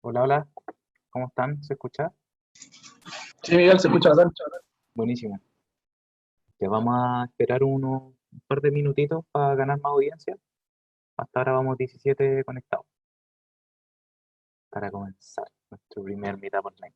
Hola, hola, ¿cómo están? ¿Se escucha? Sí, Miguel, se escucha bastante. Buenísimo. Te vamos a esperar un par de minutitos para ganar más audiencia. Hasta ahora vamos 17 conectados para comenzar nuestro primer meetup online.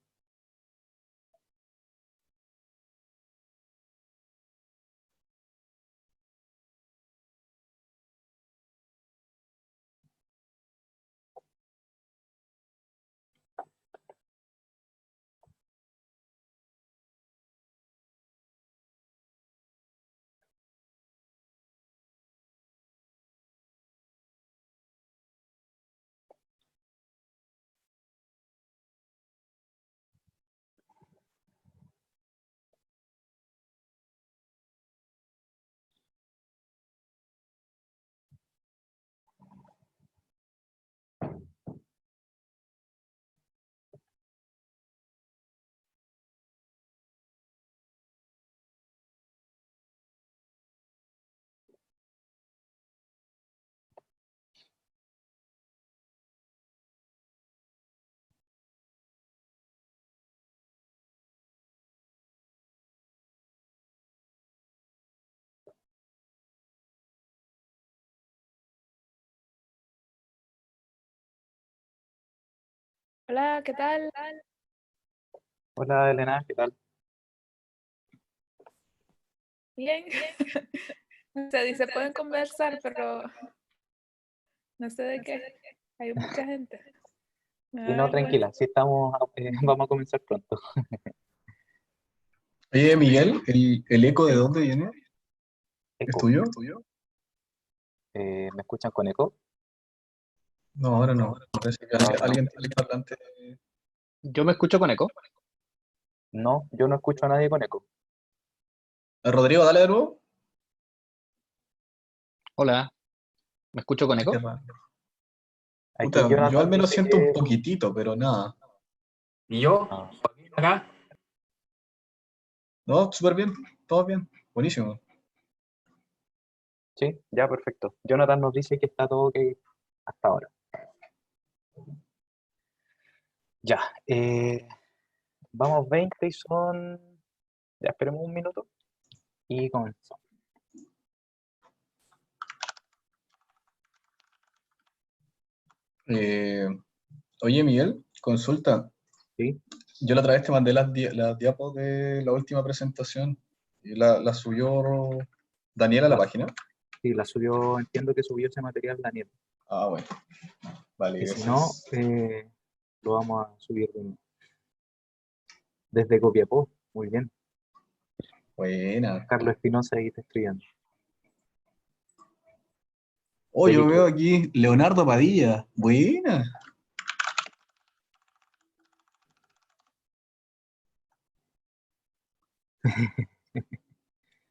Hola, ¿qué tal? Hola, Elena, ¿qué tal? Bien. O sea, dice, pueden conversar, pero no sé de qué. Hay mucha gente. Me Y da no, vergüenza. tranquila, sí estamos, vamos a comenzar pronto. Oye, Miguel, ¿el eco de Sí, dónde viene? ¿Es eco. tuyo? ¿Me escuchan con eco? No, ahora no. Parece que Ahora no. alguien tiene el parlante. Yo me escucho con eco. No, yo no escucho a nadie con eco. Rodrigo, dale de nuevo. Hola, ¿me escucho con Qué eco? raro. Aquí Puta, yo al Jonathan menos dice siento un que... poquitito, pero nada. ¿Y yo? Ah, Joaquín, acá. No, súper bien, todo bien, buenísimo. sí, ya, perfecto. Jonathan nos dice que está todo ok hasta ahora. Ya, vamos 20 y son... Ya esperemos un minuto y comenzamos. Eh, Oye, Miguel, consulta. ¿Sí? Yo la otra vez te mandé las diapos de la última presentación y la subió Daniel a la La, página. sí, la subió, entiendo que subió ese material Daniel. Ah, bueno, vale, Y si no, gracias. lo vamos a subir de nuevo. Desde Copiapó, muy bien. Buena. Carlos Espinosa ahí te escribiendo. Oh, yo veo Felipe, aquí Leonardo Padilla. Buena.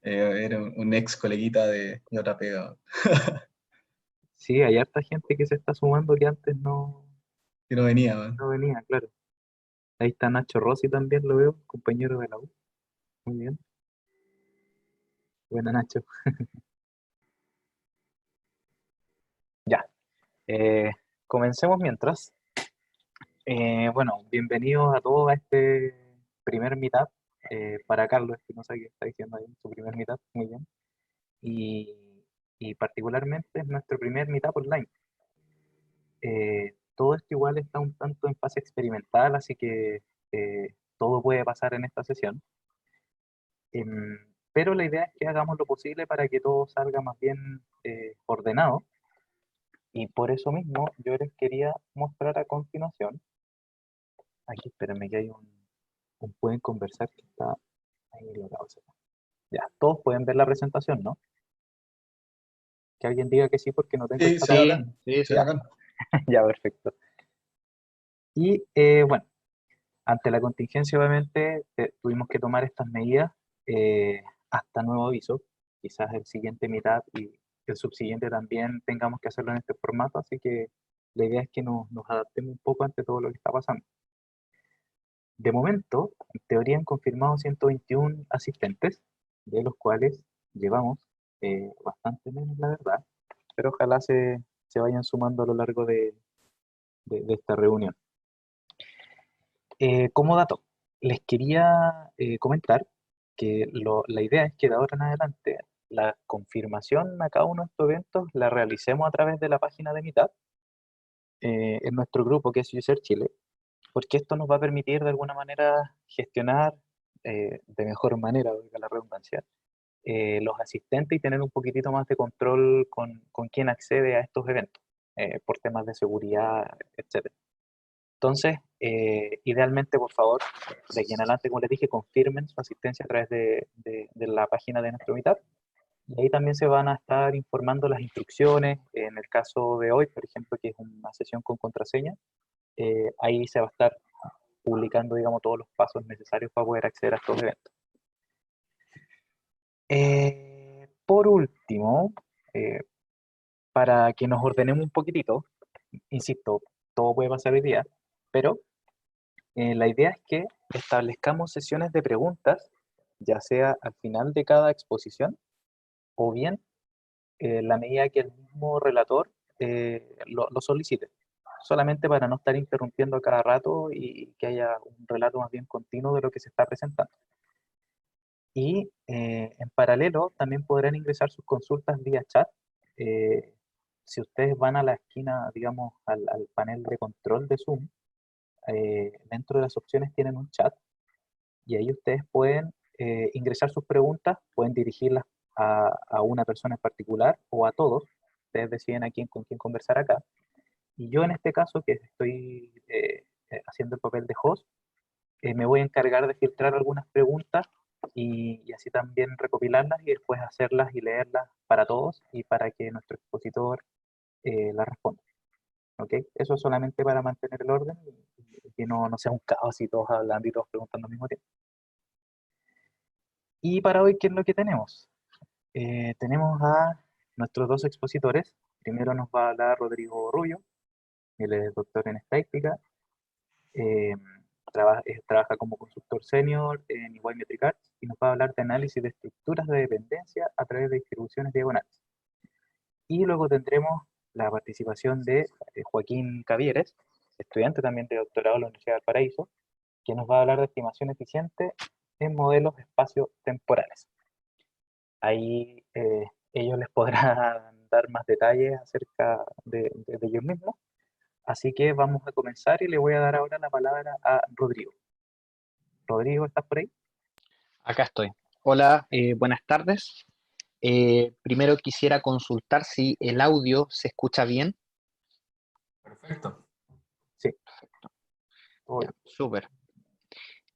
Era un ex coleguita de otra pega. sí, hay harta gente que se está sumando que antes Que no venía, man. no venía, claro. Ahí está Nacho Rossi también, lo veo, compañero de la U. Muy bien. Buena, Nacho. Ya, eh, comencemos mientras. Bueno, bienvenidos a todos a este primer meetup. Para Carlos Espinosa, que está diciendo ahí, su primer meetup, muy bien. Y, y particularmente es nuestro primer meetup online. Todo esto igual está un tanto en fase experimental, así que todo puede pasar en esta sesión. Pero la idea es que hagamos lo posible para que todo salga más bien ordenado. Y por eso mismo yo les quería mostrar a continuación. Aquí, espérenme que hay un pueden conversar que está ahí en la pausa. Ya, todos pueden ver la presentación, ¿no? Que alguien diga que sí porque no tengo el Sí, chat se ve abierto. Sí, bacán. sí, Se ve sí. Ya, bacán. ya, perfecto. Y bueno, ante la contingencia, obviamente, tuvimos que tomar estas medidas hasta nuevo aviso. Quizás el siguiente mitad y el subsiguiente también tengamos que hacerlo en este formato, así que la idea es que nos adaptemos un poco ante todo lo que está pasando. De momento, en teoría han confirmado 121 asistentes, de los cuales llevamos bastante menos, la verdad, pero ojalá se vayan sumando a lo largo de esta reunión. Como dato, les quería comentar que la idea es que de ahora en adelante la confirmación a cada uno de estos eventos la realicemos a través de la página de Meetup en nuestro grupo que es User Chile, porque esto nos va a permitir de alguna manera gestionar de mejor manera, valga la redundancia, los asistentes y tener un poquitito más de control con quién accede a estos eventos, por temas de seguridad, etc. Entonces, idealmente, por favor, de aquí en adelante, como les dije, confirmen su asistencia a través de la página de nuestro Meetup. Y ahí también se van a estar informando las instrucciones. En el caso de hoy, por ejemplo, que es una sesión con contraseña, ahí se va a estar publicando, digamos, todos los pasos necesarios para poder acceder a estos eventos. Por último, para que nos ordenemos un poquitito, insisto, todo puede pasar hoy día, pero la idea es que establezcamos sesiones de preguntas, ya sea al final de cada exposición o bien la medida que el mismo relator lo solicite, solamente para no estar interrumpiendo a cada rato y que haya un relato más bien continuo de lo que se está presentando. Y en paralelo también podrán ingresar sus consultas vía chat. Si ustedes van a la esquina, digamos, al panel de control de Zoom, dentro de las opciones tienen un chat y ahí ustedes pueden ingresar sus preguntas, pueden dirigirlas a una persona en particular o a todos. Ustedes deciden con quién conversar acá. Y yo en este caso, que estoy haciendo el papel de host, me voy a encargar de filtrar algunas preguntas y así también recopilarlas y después hacerlas y leerlas para todos y para que nuestro expositor las responda. ¿Ok? Eso es solamente para mantener el orden y que no sea un caos y todos hablando y todos preguntando al mismo tiempo. Y para hoy, ¿qué es lo que tenemos? Tenemos a nuestros dos expositores. Primero nos va a hablar Rodrigo Rubio, él es doctor en estadística, eh, trabaja como consultor senior en EY Metric Arts y nos va a hablar de análisis de estructuras de dependencia a través de distribuciones diagonales. Y luego tendremos la participación de Joaquín Cavieres, estudiante también de doctorado en la Universidad del Paraíso, que nos va a hablar de estimación eficiente en modelos espacio-temporales. Ahí ellos les podrán dar más detalles acerca de ellos mismos. Así que vamos a comenzar y le voy a dar ahora la palabra a Rodrigo. Rodrigo, ¿estás por ahí? Acá estoy. Hola, buenas tardes. Primero quisiera consultar si el audio se escucha bien. Perfecto. Sí. Ya, súper.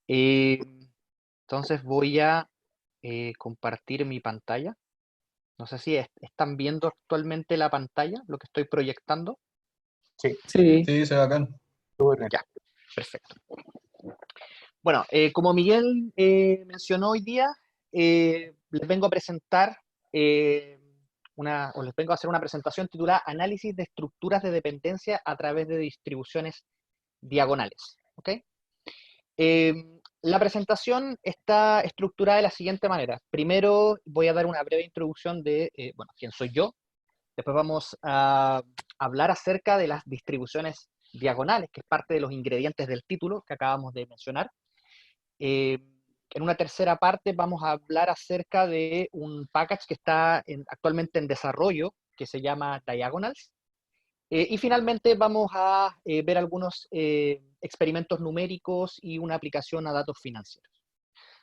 Entonces voy a compartir mi pantalla. No sé si están viendo actualmente la pantalla, lo que estoy proyectando. Sí, Sí. Sí, se ve acá. súper bien. Ya, perfecto. Bueno, como Miguel mencionó hoy día, les vengo a presentar les vengo a hacer una presentación titulada Análisis de estructuras de dependencia a través de distribuciones diagonales. ¿Ok? La presentación está estructurada de la siguiente manera. Primero voy a dar una breve introducción de, quién soy yo. Después vamos a hablar acerca de las distribuciones diagonales, que es parte de los ingredientes del título que acabamos de mencionar. En una tercera parte vamos a hablar acerca de un package que está actualmente en desarrollo, que se llama Diagonals. Y finalmente vamos a ver algunos experimentos numéricos y una aplicación a datos financieros.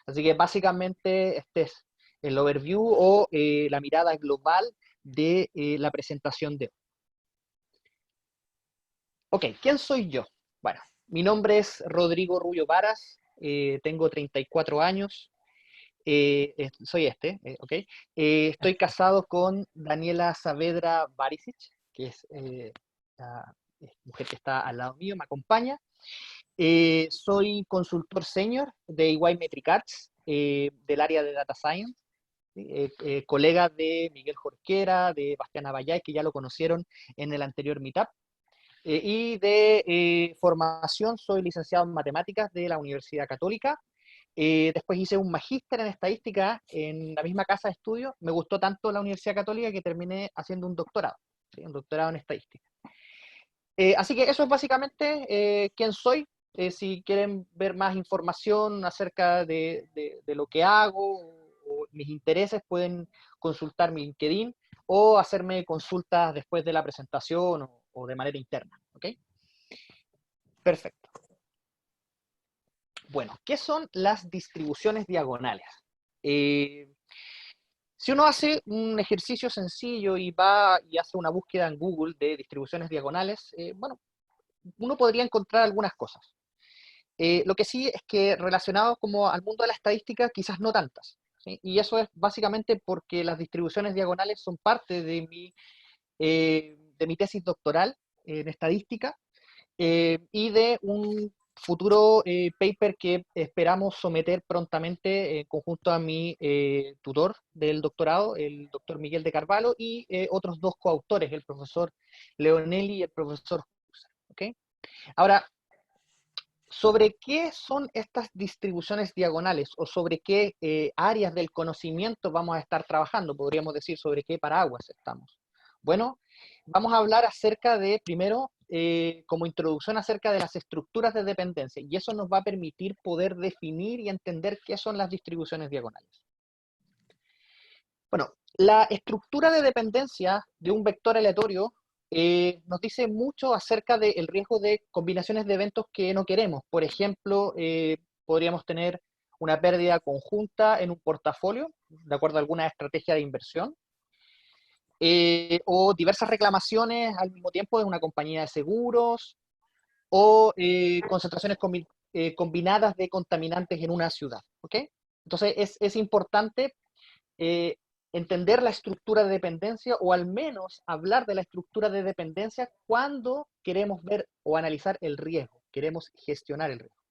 Así que básicamente este es el overview o la mirada global de la presentación de hoy. Ok, ¿quién soy yo? Bueno, mi nombre es Rodrigo Rubio Varas, tengo 34 años, soy ok. Estoy casado con Daniela Saavedra Barisic, que es la mujer que está al lado mío, me acompaña. Soy consultor senior de EY Metric Arts, del área de Data Science, colega de Miguel Jorquera, de Bastián Abayay, que ya lo conocieron en el anterior Meetup. Y de formación soy licenciado en matemáticas de la Universidad Católica. Después hice un magíster en estadística en la misma casa de estudio. Me gustó tanto la Universidad Católica que terminé haciendo un doctorado, ¿sí? Un doctorado en estadística. Así que eso es básicamente quién soy. si quieren ver más información acerca de lo que hago o mis intereses, pueden consultar mi LinkedIn o hacerme consultas después de la presentación o de manera interna. ¿Ok? Perfecto. Bueno, ¿qué son las distribuciones diagonales? Si uno hace un ejercicio sencillo y va y hace una búsqueda en Google de distribuciones diagonales, bueno, uno podría encontrar algunas cosas. Lo que sí es que relacionado como al mundo de la estadística, quizás no tantas, ¿sí? Y eso es básicamente porque las distribuciones diagonales son parte de mi tesis doctoral en estadística y de un futuro paper que esperamos someter prontamente conjunto a mi tutor del doctorado, el doctor Miguel de Carvalho, y otros dos coautores, el profesor Leonelli y el profesor Husser, ¿ok? Ahora, ¿sobre qué son estas distribuciones diagonales o sobre qué áreas del conocimiento vamos a estar trabajando? Podríamos decir sobre qué paraguas estamos. Bueno, vamos a hablar acerca de, primero, como introducción acerca de las estructuras de dependencia, y eso nos va a permitir poder definir y entender qué son las distribuciones diagonales. Bueno, la estructura de dependencia de un vector aleatorio nos dice mucho acerca del riesgo de combinaciones de eventos que no queremos. Por ejemplo, podríamos tener una pérdida conjunta en un portafolio, de acuerdo a alguna estrategia de inversión, o diversas reclamaciones al mismo tiempo de una compañía de seguros, o concentraciones combinadas de contaminantes en una ciudad. ¿Ok? Entonces es importante entender la estructura de dependencia o al menos hablar de la estructura de dependencia cuando queremos ver o analizar el riesgo, queremos gestionar el riesgo.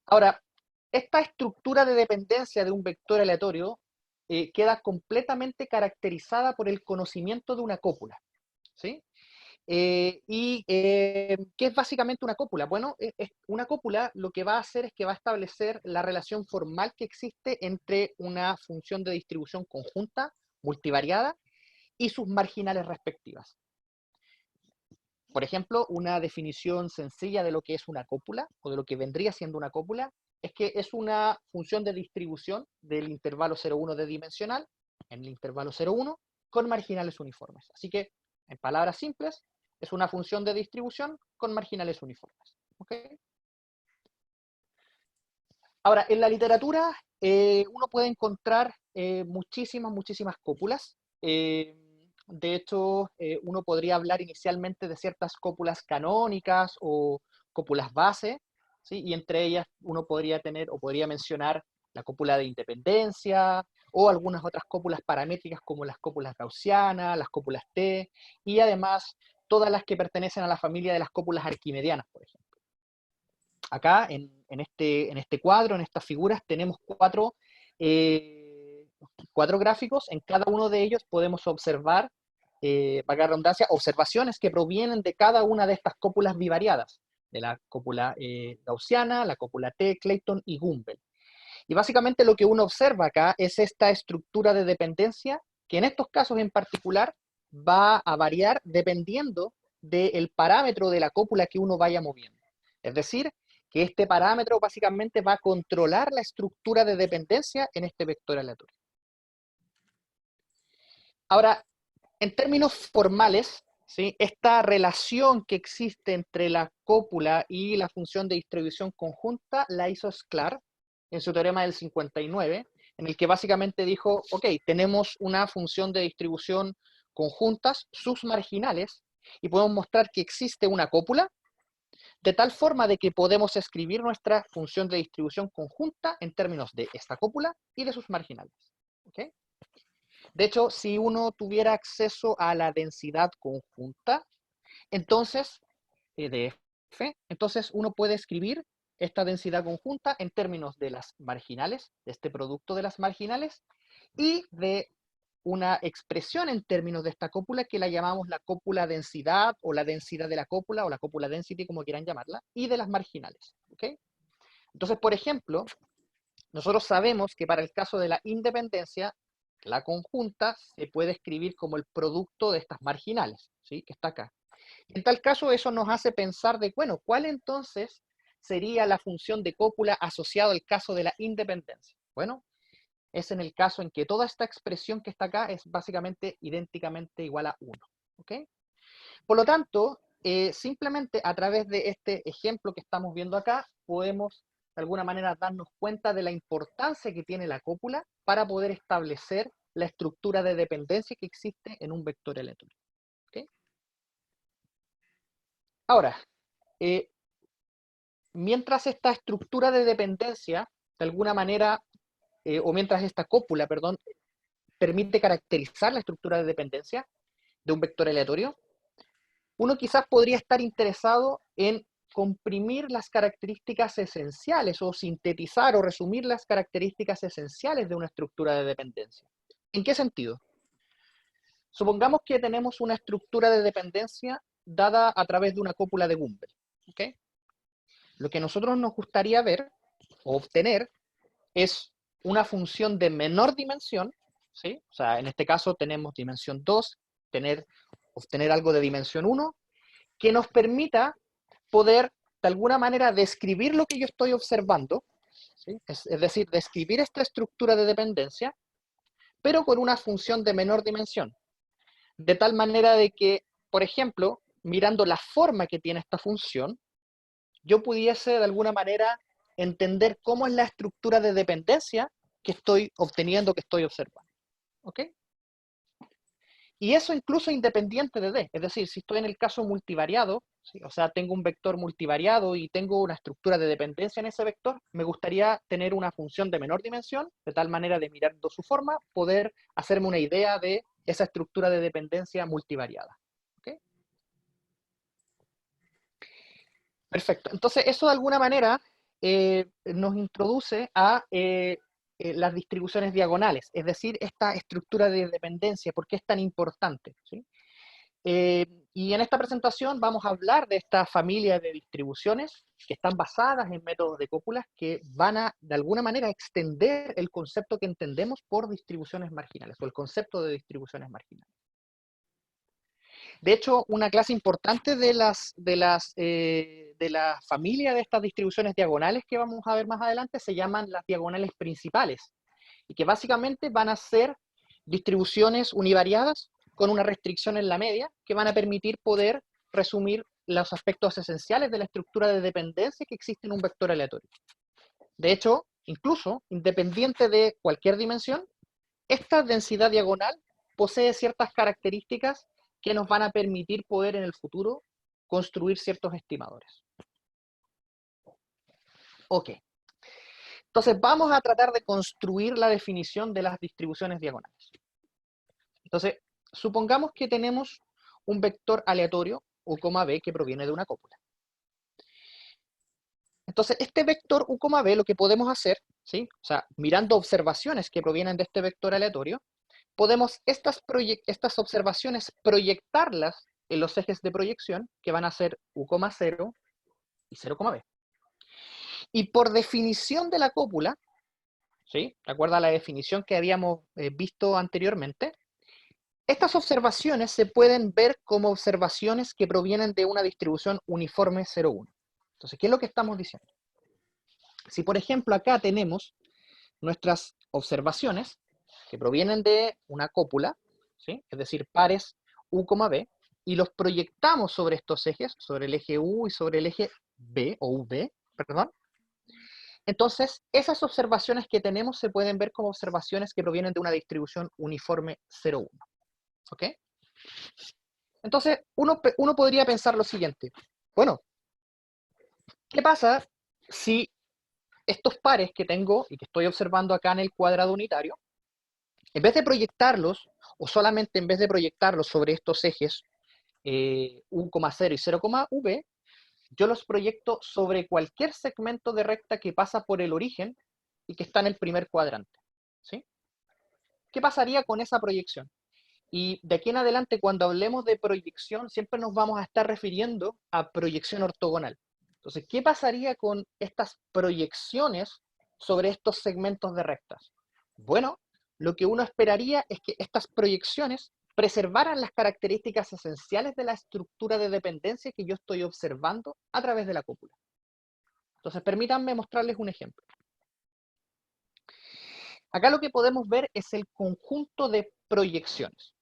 Ahora, esta estructura de dependencia de un vector aleatorio queda completamente caracterizada por el conocimiento de una cópula, ¿sí? ¿Qué es básicamente una cópula? Bueno, una cópula lo que va a hacer es que va a establecer la relación formal que existe entre una función de distribución conjunta, multivariada, y sus marginales respectivas. Por ejemplo, una definición sencilla de lo que es una cópula, o de lo que vendría siendo una cópula, es que es una función de distribución del intervalo 0,1 de dimensional en el intervalo 0,1 con marginales uniformes. Así que, en palabras simples, es una función de distribución con marginales uniformes. ¿Okay? Ahora, en la literatura uno puede encontrar muchísimas cópulas. De hecho, uno podría hablar inicialmente de ciertas cópulas canónicas o cópulas base, ¿sí? Y entre ellas uno podría tener o podría mencionar la cópula de independencia o algunas otras cópulas paramétricas como las cópulas gaussianas, las cópulas T, y además todas las que pertenecen a la familia de las cópulas arquimedianas, por ejemplo. Acá, en este cuadro, en estas figuras, tenemos cuatro gráficos. En cada uno de ellos podemos observar, para la redundancia, observaciones que provienen de cada una de estas cópulas bivariadas, de la cópula gaussiana, la cópula T, Clayton y Gumbel. Y básicamente lo que uno observa acá es esta estructura de dependencia, que en estos casos en particular va a variar dependiendo del parámetro de la cópula que uno vaya moviendo. Es decir, que este parámetro básicamente va a controlar la estructura de dependencia en este vector aleatorio. Ahora, en términos formales, ¿sí? Esta relación que existe entre la cópula y la función de distribución conjunta la hizo Sklar en su teorema del 59, en el que básicamente dijo, ok, tenemos una función de distribución conjuntas, sus marginales, y podemos mostrar que existe una cópula, de tal forma de que podemos escribir nuestra función de distribución conjunta en términos de esta cópula y de sus marginales. ¿Okay? De hecho, si uno tuviera acceso a la densidad conjunta, entonces, de F, entonces uno puede escribir esta densidad conjunta en términos de las marginales, de este producto de las marginales, y de una expresión en términos de esta cópula que la llamamos la cópula densidad o la densidad de la cópula o la cópula density, como quieran llamarla, y de las marginales. ¿Okay? Entonces, por ejemplo, nosotros sabemos que para el caso de la independencia, la conjunta se puede escribir como el producto de estas marginales, ¿sí? Que está acá. En tal caso, eso nos hace pensar de, bueno, ¿cuál entonces sería la función de cópula asociada al caso de la independencia? Bueno, es en el caso en que toda esta expresión que está acá es básicamente idénticamente igual a 1. ¿Ok? Por lo tanto, simplemente a través de este ejemplo que estamos viendo acá, podemos de alguna manera darnos cuenta de la importancia que tiene la cópula para poder establecer la estructura de dependencia que existe en un vector aleatorio. ¿Ok? Ahora, mientras esta estructura de dependencia, de alguna manera, o mientras esta cópula, perdón, permite caracterizar la estructura de dependencia de un vector aleatorio, uno quizás podría estar interesado en comprimir las características esenciales o sintetizar o resumir las características esenciales de una estructura de dependencia. ¿En qué sentido? Supongamos que tenemos una estructura de dependencia dada a través de una cópula de Gumbel. ¿Okay? Lo que a nosotros nos gustaría ver o obtener es una función de menor dimensión, ¿sí? O sea, en este caso tenemos dimensión 2, obtener algo de dimensión 1, que nos permita poder, de alguna manera, describir lo que yo estoy observando, ¿sí? Es decir, describir esta estructura de dependencia, pero con una función de menor dimensión. De tal manera de que, por ejemplo, mirando la forma que tiene esta función, yo pudiese, de alguna manera, entender cómo es la estructura de dependencia que estoy obteniendo, que estoy observando. ¿Ok? Y eso incluso independiente de D. Es decir, si estoy en el caso multivariado, ¿sí? O sea, tengo un vector multivariado y tengo una estructura de dependencia en ese vector, me gustaría tener una función de menor dimensión, de tal manera de mirando su forma, poder hacerme una idea de esa estructura de dependencia multivariada. ¿Ok? Perfecto. Entonces, eso de alguna manera nos introduce a las distribuciones diagonales, es decir, esta estructura de dependencia, ¿por qué es tan importante? ¿Sí? Y en esta presentación vamos a hablar de esta familia de distribuciones que están basadas en métodos de cópulas que van a, de alguna manera, extender el concepto que entendemos por distribuciones marginales, o el concepto de distribuciones marginales. De hecho, una clase importante de la familia de estas distribuciones diagonales que vamos a ver más adelante se llaman las diagonales principales, y que básicamente van a ser distribuciones univariadas con una restricción en la media que van a permitir poder resumir los aspectos esenciales de la estructura de dependencia que existe en un vector aleatorio. De hecho, incluso, independiente de cualquier dimensión, esta densidad diagonal posee ciertas características que nos van a permitir poder en el futuro construir ciertos estimadores. Ok. Entonces vamos a tratar de construir la definición de las distribuciones diagonales. Entonces, supongamos que tenemos un vector aleatorio, u, b, que proviene de una cópula. Entonces, este vector u, b, lo que podemos hacer, ¿sí? O sea, mirando observaciones que provienen de este vector aleatorio, podemos estas observaciones proyectarlas en los ejes de proyección, que van a ser u, 0 y 0, b. Y por definición de la cópula, ¿sí? ¿De acuerdo a la definición que habíamos visto anteriormente? Estas observaciones se pueden ver como observaciones que provienen de una distribución uniforme 0,1. Entonces, ¿qué es lo que estamos diciendo? Si, por ejemplo, acá tenemos nuestras observaciones que provienen de una cópula, ¿sí? Es decir, pares u, b, y los proyectamos sobre estos ejes, sobre el eje u y sobre el eje b, o v, perdón. Entonces, esas observaciones que tenemos se pueden ver como observaciones que provienen de una distribución uniforme 0,1. ¿Ok? Entonces, uno podría pensar lo siguiente. Bueno, ¿qué pasa si estos pares que tengo y que estoy observando acá en el cuadrado unitario, en vez de proyectarlos, o solamente en vez de proyectarlos sobre estos ejes u, 0 y 0, v, yo los proyecto sobre cualquier segmento de recta que pasa por el origen y que está en el primer cuadrante? ¿Sí? ¿Qué pasaría con esa proyección? Y de aquí en adelante, cuando hablemos de proyección, siempre nos vamos a estar refiriendo a proyección ortogonal. Entonces, ¿qué pasaría con estas proyecciones sobre estos segmentos de rectas? Bueno, lo que uno esperaría es que estas proyecciones preservaran las características esenciales de la estructura de dependencia que yo estoy observando a través de la cópula. Entonces, permítanme mostrarles un ejemplo. Acá lo que podemos ver es el conjunto de proyecciones.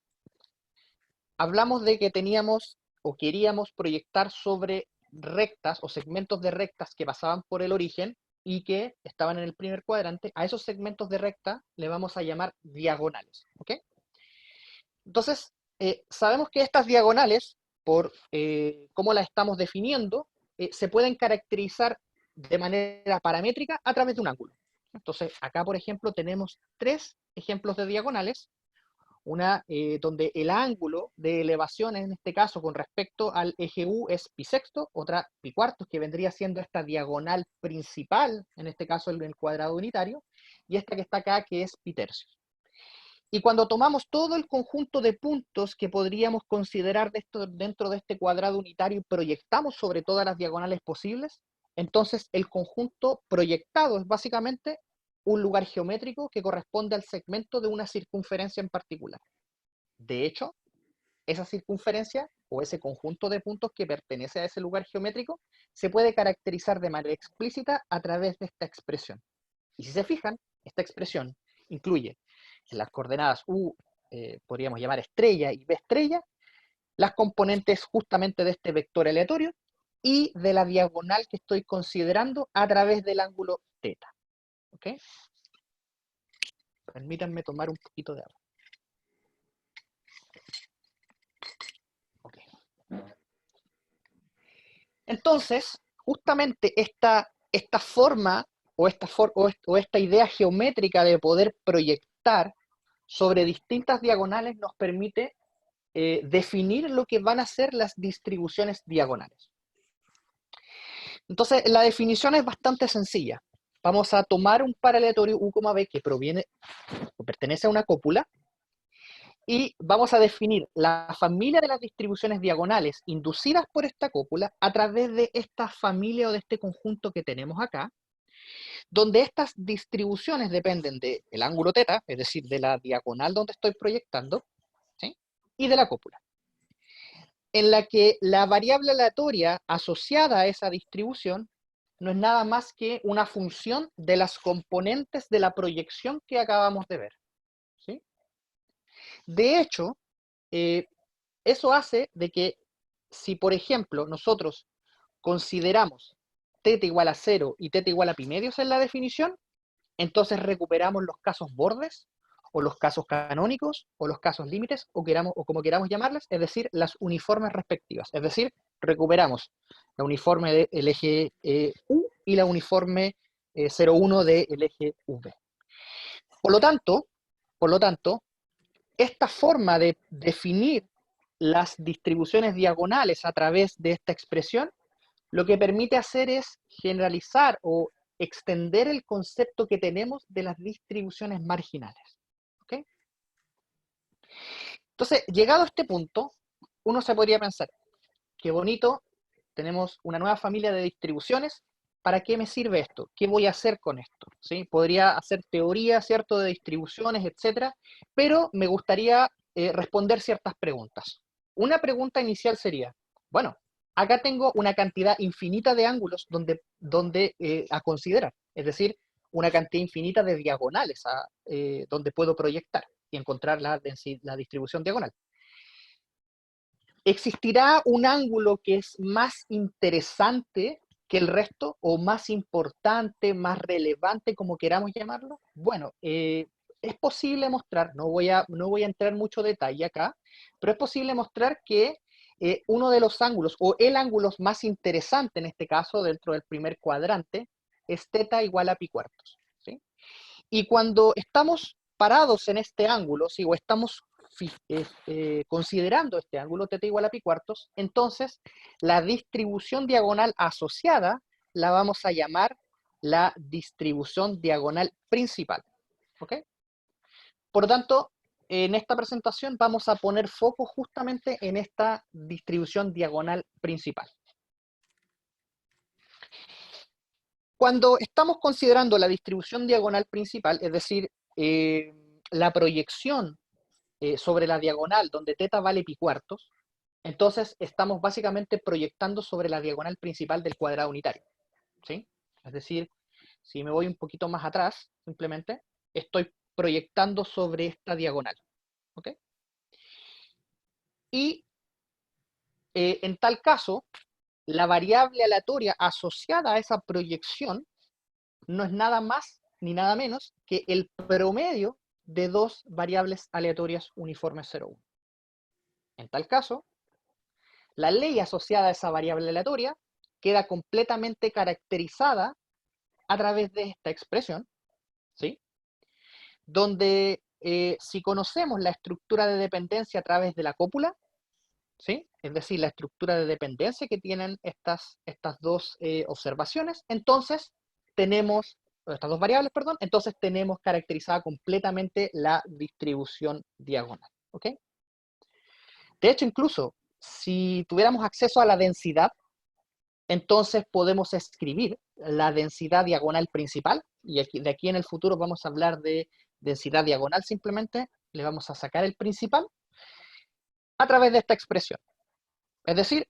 Hablamos de que teníamos o queríamos proyectar sobre rectas o segmentos de rectas que pasaban por el origen y que estaban en el primer cuadrante. A esos segmentos de recta le vamos a llamar diagonales, ¿ok? Entonces, sabemos que estas diagonales, por cómo las estamos definiendo, se pueden caracterizar de manera paramétrica a través de un ángulo. Entonces, acá, por ejemplo, tenemos 3 ejemplos de diagonales. Una donde el ángulo de elevación, en este caso, con respecto al eje U es pi sexto, otra pi cuartos, que vendría siendo esta diagonal principal, en este caso en el cuadrado unitario, y esta que está acá, que es pi tercios. Y cuando tomamos todo el conjunto de puntos que podríamos considerar dentro de este cuadrado unitario y proyectamos sobre todas las diagonales posibles, entonces el conjunto proyectado es básicamente un lugar geométrico que corresponde al segmento de una circunferencia en particular. De hecho, esa circunferencia o ese conjunto de puntos que pertenece a ese lugar geométrico se puede caracterizar de manera explícita a través de esta expresión. Y si se fijan, esta expresión incluye en las coordenadas U, podríamos llamar estrella y B estrella, las componentes justamente de este vector aleatorio y de la diagonal que estoy considerando a través del ángulo θ. ¿Ok? Permítanme tomar un poquito de agua. Okay. Entonces, justamente esta forma o esta idea geométrica de poder proyectar sobre distintas diagonales nos permite definir lo que van a ser las distribuciones diagonales. Entonces, la definición es bastante sencilla. Vamos a tomar un par aleatorio U, B que proviene o pertenece a una cópula y vamos a definir la familia de las distribuciones diagonales inducidas por esta cópula a través de esta familia o de este conjunto que tenemos acá, donde estas distribuciones dependen del ángulo θ, es decir, de la diagonal donde estoy proyectando, ¿sí? Y de la cópula, en la que la variable aleatoria asociada a esa distribución no es nada más que una función de las componentes de la proyección que acabamos de ver, ¿sí? De hecho, eso hace de que si, por ejemplo, nosotros consideramos θ igual a 0 y θ igual a pi medios en la definición, entonces recuperamos los casos bordes, o los casos canónicos, o los casos límites, o como queramos llamarles, es decir, las uniformes respectivas. Es decir, recuperamos la uniforme del eje U y la uniforme 0,1 del eje V. Por lo tanto, esta forma de definir las distribuciones diagonales a través de esta expresión, lo que permite hacer es generalizar o extender el concepto que tenemos de las distribuciones marginales. ¿Okay? Entonces, llegado a este punto, uno se podría pensar, qué bonito, tenemos una nueva familia de distribuciones, ¿para qué me sirve esto? ¿Qué voy a hacer con esto? ¿Sí? Podría hacer teoría, ¿cierto?, de distribuciones, etcétera, pero me gustaría responder ciertas preguntas. Una pregunta inicial sería, bueno, acá tengo una cantidad infinita de ángulos a considerar, es decir, una cantidad infinita de diagonales donde puedo proyectar y encontrar la distribución diagonal. ¿Existirá un ángulo que es más interesante que el resto, o más importante, más relevante, como queramos llamarlo? Bueno, es posible mostrar, no voy a entrar en mucho detalle acá, pero es posible mostrar que uno de los ángulos, o el ángulo más interesante en este caso, dentro del primer cuadrante, es θ igual a pi cuartos, ¿sí? Y cuando estamos parados en este ángulo, ¿sí?, o estamos considerando este ángulo θ igual a pi cuartos, entonces la distribución diagonal asociada la vamos a llamar la distribución diagonal principal. ¿Ok? Por lo tanto, en esta presentación vamos a poner foco justamente en esta distribución diagonal principal. Cuando estamos considerando la distribución diagonal principal, es decir, la proyección sobre la diagonal donde θ vale pi cuartos, entonces estamos básicamente proyectando sobre la diagonal principal del cuadrado unitario, ¿sí? Es decir, si me voy un poquito más atrás, simplemente estoy proyectando sobre esta diagonal, ¿ok? Y en tal caso, la variable aleatoria asociada a esa proyección no es nada más ni nada menos que el promedio de dos variables aleatorias uniformes 0,1. En tal caso, la ley asociada a esa variable aleatoria queda completamente caracterizada a través de esta expresión, ¿sí? Donde si conocemos la estructura de dependencia a través de la cópula, ¿sí? Es decir, la estructura de dependencia que tienen estas dos observaciones, entonces tenemos, estas dos variables, perdón, entonces tenemos caracterizada completamente la distribución diagonal, ¿ok? De hecho, incluso, si tuviéramos acceso a la densidad, entonces podemos escribir la densidad diagonal principal, y de aquí en el futuro vamos a hablar de densidad diagonal simplemente, le vamos a sacar el principal, a través de esta expresión. Es decir,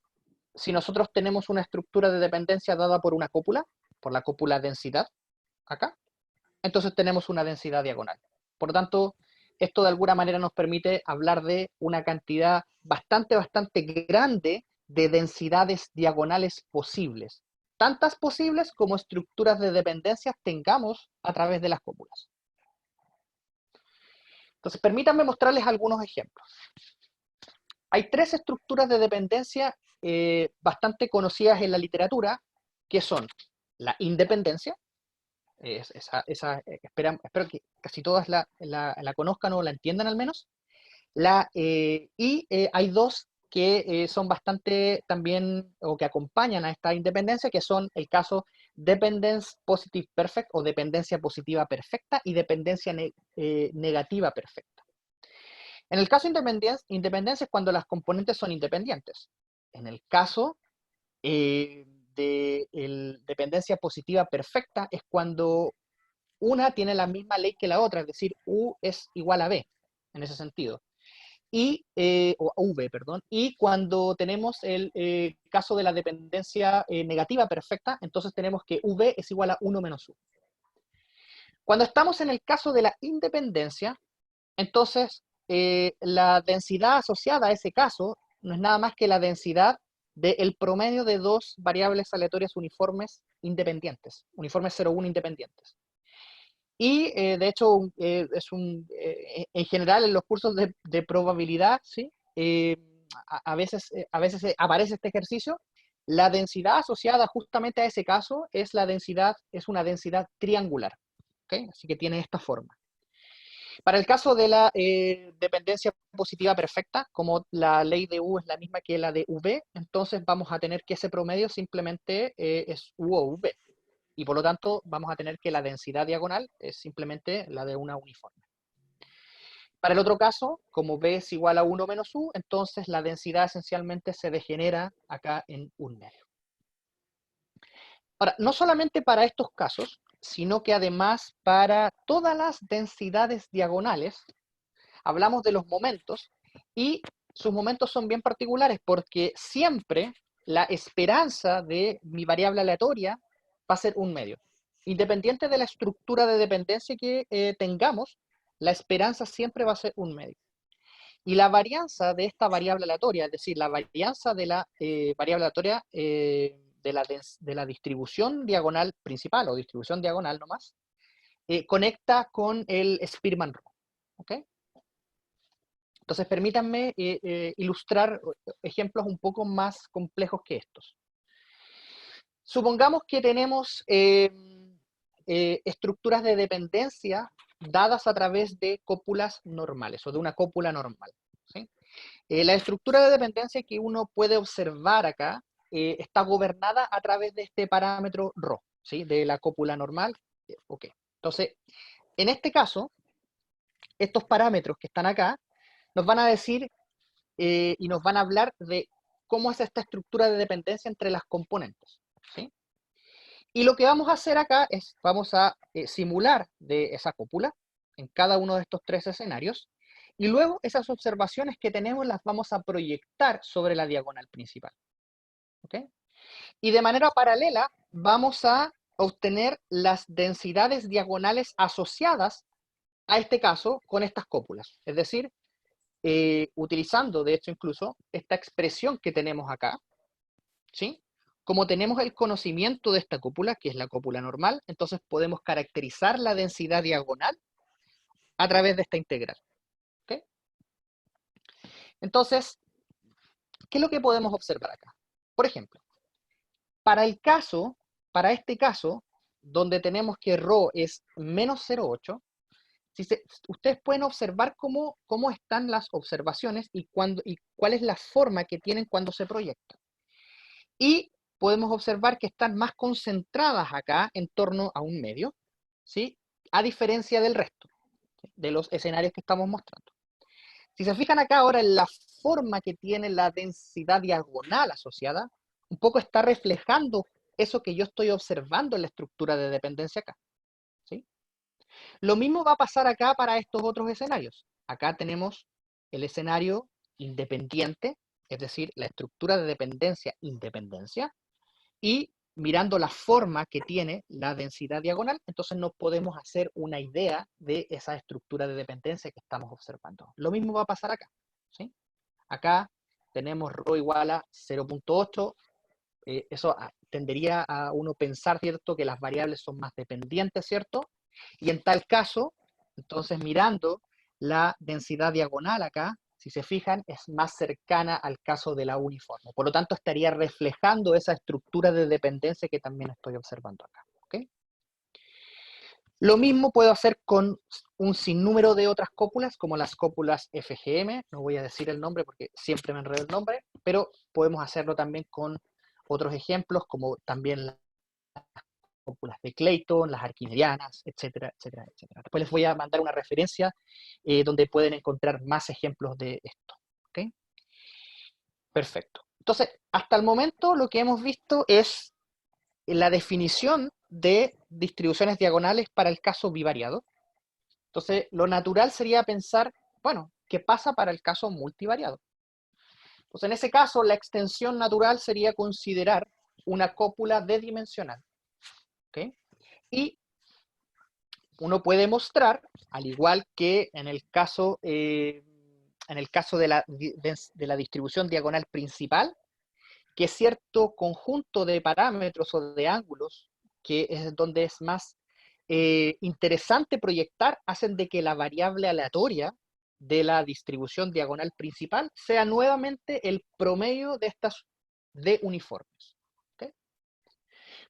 si nosotros tenemos una estructura de dependencia dada por una cópula, por la cópula densidad, acá, entonces tenemos una densidad diagonal. Por lo tanto, esto de alguna manera nos permite hablar de una cantidad bastante grande de densidades diagonales posibles. Tantas posibles como estructuras de dependencias tengamos a través de las cópulas. Entonces, permítanme mostrarles algunos ejemplos. Hay tres estructuras de dependencia bastante conocidas en la literatura, que son la independencia, espero que casi todas la conozcan o la entiendan al menos, hay dos que son bastante también, o que acompañan a esta independencia, que son el caso Dependence Positive Perfect, o dependencia positiva perfecta, y dependencia negativa perfecta. En el caso de independencia es cuando las componentes son independientes. En el caso de dependencia positiva perfecta es cuando una tiene la misma ley que la otra, es decir, U es igual a B, en ese sentido. O V, perdón. Y cuando tenemos el caso de la dependencia negativa perfecta, entonces tenemos que V es igual a 1 menos U. Cuando estamos en el caso de la independencia, entonces la densidad asociada a ese caso no es nada más que la densidad del promedio de dos variables aleatorias uniformes independientes, uniformes 0,1 independientes. Y de hecho, en general en los cursos de probabilidad, ¿sí? A veces aparece este ejercicio. La densidad asociada justamente a ese caso es una densidad triangular, ¿okay? Así que tiene esta forma. Para el caso de la dependencia positiva perfecta, como la ley de U es la misma que la de V, entonces vamos a tener que ese promedio simplemente es U o V. Y por lo tanto vamos a tener que la densidad diagonal es simplemente la de una uniforme. Para el otro caso, como B es igual a 1 menos U, entonces la densidad esencialmente se degenera acá en 1 medio. Ahora, no solamente para estos casos, sino que además para todas las densidades diagonales, hablamos de los momentos, y sus momentos son bien particulares porque siempre la esperanza de mi variable aleatoria va a ser 1 medio. Independiente de la estructura de dependencia que tengamos, la esperanza siempre va a ser 1 medio. Y la varianza de esta variable aleatoria, es decir, la varianza de la variable aleatoria de la distribución diagonal principal, o distribución diagonal nomás, conecta con el Spearman-Rho. ¿Ok? Entonces, permítanme ilustrar ejemplos un poco más complejos que estos. Supongamos que tenemos estructuras de dependencia dadas a través de cópulas normales, o de una cópula normal, ¿sí? La estructura de dependencia que uno puede observar acá está gobernada a través de este parámetro ρ, ¿sí? De la cópula normal. Okay. Entonces, en este caso, estos parámetros que están acá nos van a decir y nos van a hablar de cómo es esta estructura de dependencia entre las componentes, ¿sí? Y lo que vamos a hacer acá es, vamos a simular de esa cópula en cada uno de estos tres escenarios, Y luego esas observaciones que tenemos las vamos a proyectar sobre la diagonal principal. ¿Ok? Y de manera paralela vamos a obtener las densidades diagonales asociadas a este caso con estas cópulas. Es decir, utilizando de hecho incluso esta expresión que tenemos acá, ¿sí? Como tenemos el conocimiento de esta cópula, que es la cópula normal, entonces podemos caracterizar la densidad diagonal a través de esta integral. ¿Ok? Entonces, ¿qué es lo que podemos observar acá? Por ejemplo, para este caso, donde tenemos que ρ es menos 0,8, ustedes pueden observar cómo están las observaciones y cuál es la forma que tienen cuando se proyectan. Y podemos observar que están más concentradas acá en torno a un medio, ¿sí? A diferencia del resto de los escenarios que estamos mostrando. Si se fijan acá ahora en la forma que tiene la densidad diagonal asociada, un poco está reflejando eso que yo estoy observando en la estructura de dependencia acá. ¿Sí? Lo mismo va a pasar acá para estos otros escenarios. Acá tenemos el escenario independiente, es decir, la estructura de dependencia, y mirando la forma que tiene la densidad diagonal, entonces nos podemos hacer una idea de esa estructura de dependencia que estamos observando. Lo mismo va a pasar acá. ¿Sí? Acá tenemos ρ igual a 0,8. Eso tendería a uno pensar, ¿cierto?, que las variables son más dependientes, ¿cierto? Y en tal caso, entonces mirando la densidad diagonal acá, si se fijan, es más cercana al caso de la uniforme. Por lo tanto, estaría reflejando esa estructura de dependencia que también estoy observando acá. ¿Okay? Lo mismo puedo hacer con un sinnúmero de otras cópulas, como las cópulas FGM. No voy a decir el nombre porque siempre me enredo el nombre, pero podemos hacerlo también con otros ejemplos, como también las cópulas de Clayton, las arquimedianas, etcétera, etcétera, etcétera. Después les voy a mandar una referencia donde pueden encontrar más ejemplos de esto. ¿Okay? Perfecto. Entonces, hasta el momento lo que hemos visto es la definición de distribuciones diagonales para el caso bivariado. Entonces, lo natural sería pensar, bueno, ¿qué pasa para el caso multivariado? Pues en ese caso, la extensión natural sería considerar una cópula d-dimensional. ¿Okay? Y uno puede mostrar, al igual que en el caso de la distribución diagonal principal, que cierto conjunto de parámetros o de ángulos, que es donde es más interesante proyectar, hacen de que la variable aleatoria de la distribución diagonal principal sea nuevamente el promedio de estas d uniformes. ¿Okay?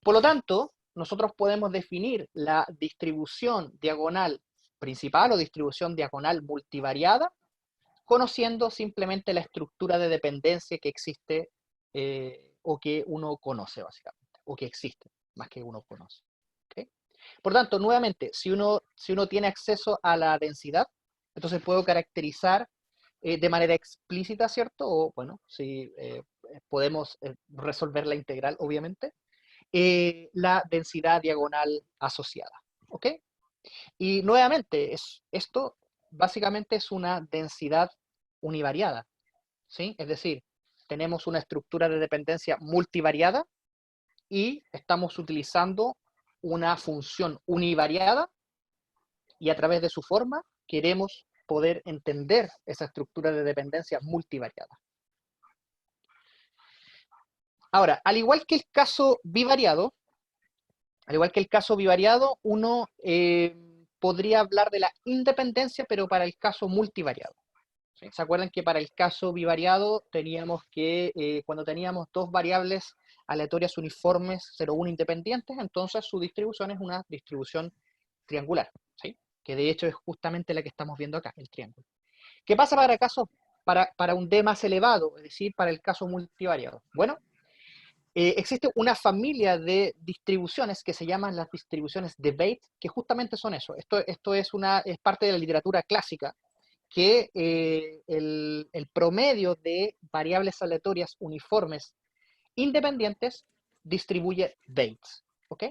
Por lo tanto, nosotros podemos definir la distribución diagonal principal o distribución diagonal multivariada conociendo simplemente la estructura de dependencia que existe o que uno conoce básicamente, o que existe, más que uno conoce. ¿Okay? Por tanto, nuevamente, si uno tiene acceso a la densidad, entonces puedo caracterizar de manera explícita, ¿cierto? O bueno, si podemos resolver la integral, obviamente, la densidad diagonal asociada. ¿Ok? Y nuevamente, esto básicamente es una densidad univariada. ¿Sí? Es decir, tenemos una estructura de dependencia multivariada y estamos utilizando una función univariada y a través de su forma queremos poder entender esa estructura de dependencia multivariada. Ahora, al igual que el caso bivariado, uno podría hablar de la independencia, pero para el caso multivariado. ¿Sí? ¿Se acuerdan que para el caso bivariado teníamos que, cuando teníamos dos variables aleatorias uniformes 0,1 independientes, entonces su distribución es una distribución triangular, ¿sí? Que de hecho es justamente la que estamos viendo acá, el triángulo. ¿Qué pasa para un D más elevado, es decir, para el caso multivariado? Bueno, existe una familia de distribuciones que se llaman las distribuciones de Bates, que justamente son eso. Esto es parte de la literatura clásica, que el promedio de variables aleatorias uniformes independientes distribuye Bates. ¿Ok?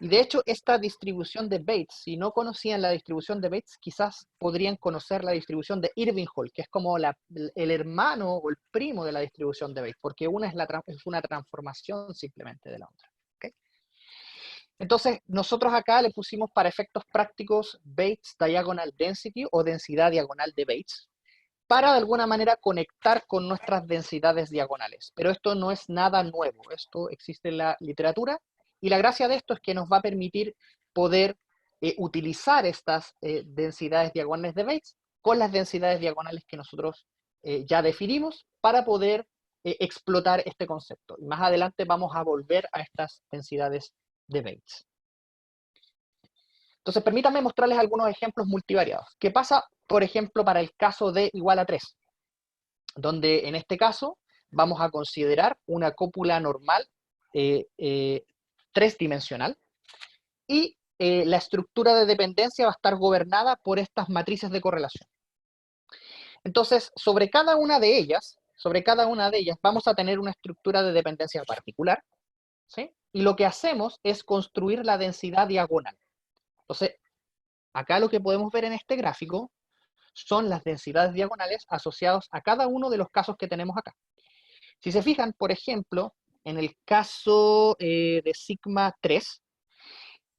Y de hecho, esta distribución de Bates, si no conocían la distribución de Bates, quizás podrían conocer la distribución de Erbinghol, que es como el hermano o el primo de la distribución de Bates, porque una es una transformación simplemente de la otra. ¿Okay? Entonces, nosotros acá le pusimos para efectos prácticos Bates Diagonal Density o densidad diagonal de Bates, para de alguna manera conectar con nuestras densidades diagonales. Pero esto no es nada nuevo, esto existe en la literatura, y la gracia de esto es que nos va a permitir poder utilizar estas densidades diagonales de Bates con las densidades diagonales que nosotros ya definimos para poder explotar este concepto. Y más adelante vamos a volver a estas densidades de Bates. Entonces, permítanme mostrarles algunos ejemplos multivariados. ¿Qué pasa, por ejemplo, para el caso de igual a 3? Donde en este caso vamos a considerar una cópula normal tres-dimensional y la estructura de dependencia va a estar gobernada por estas matrices de correlación. Entonces, sobre cada una de ellas vamos a tener una estructura de dependencia particular, ¿sí? Y lo que hacemos es construir la densidad diagonal. Entonces, acá lo que podemos ver en este gráfico son las densidades diagonales asociadas a cada uno de los casos que tenemos acá. Si se fijan, por ejemplo, en el caso de sigma 3,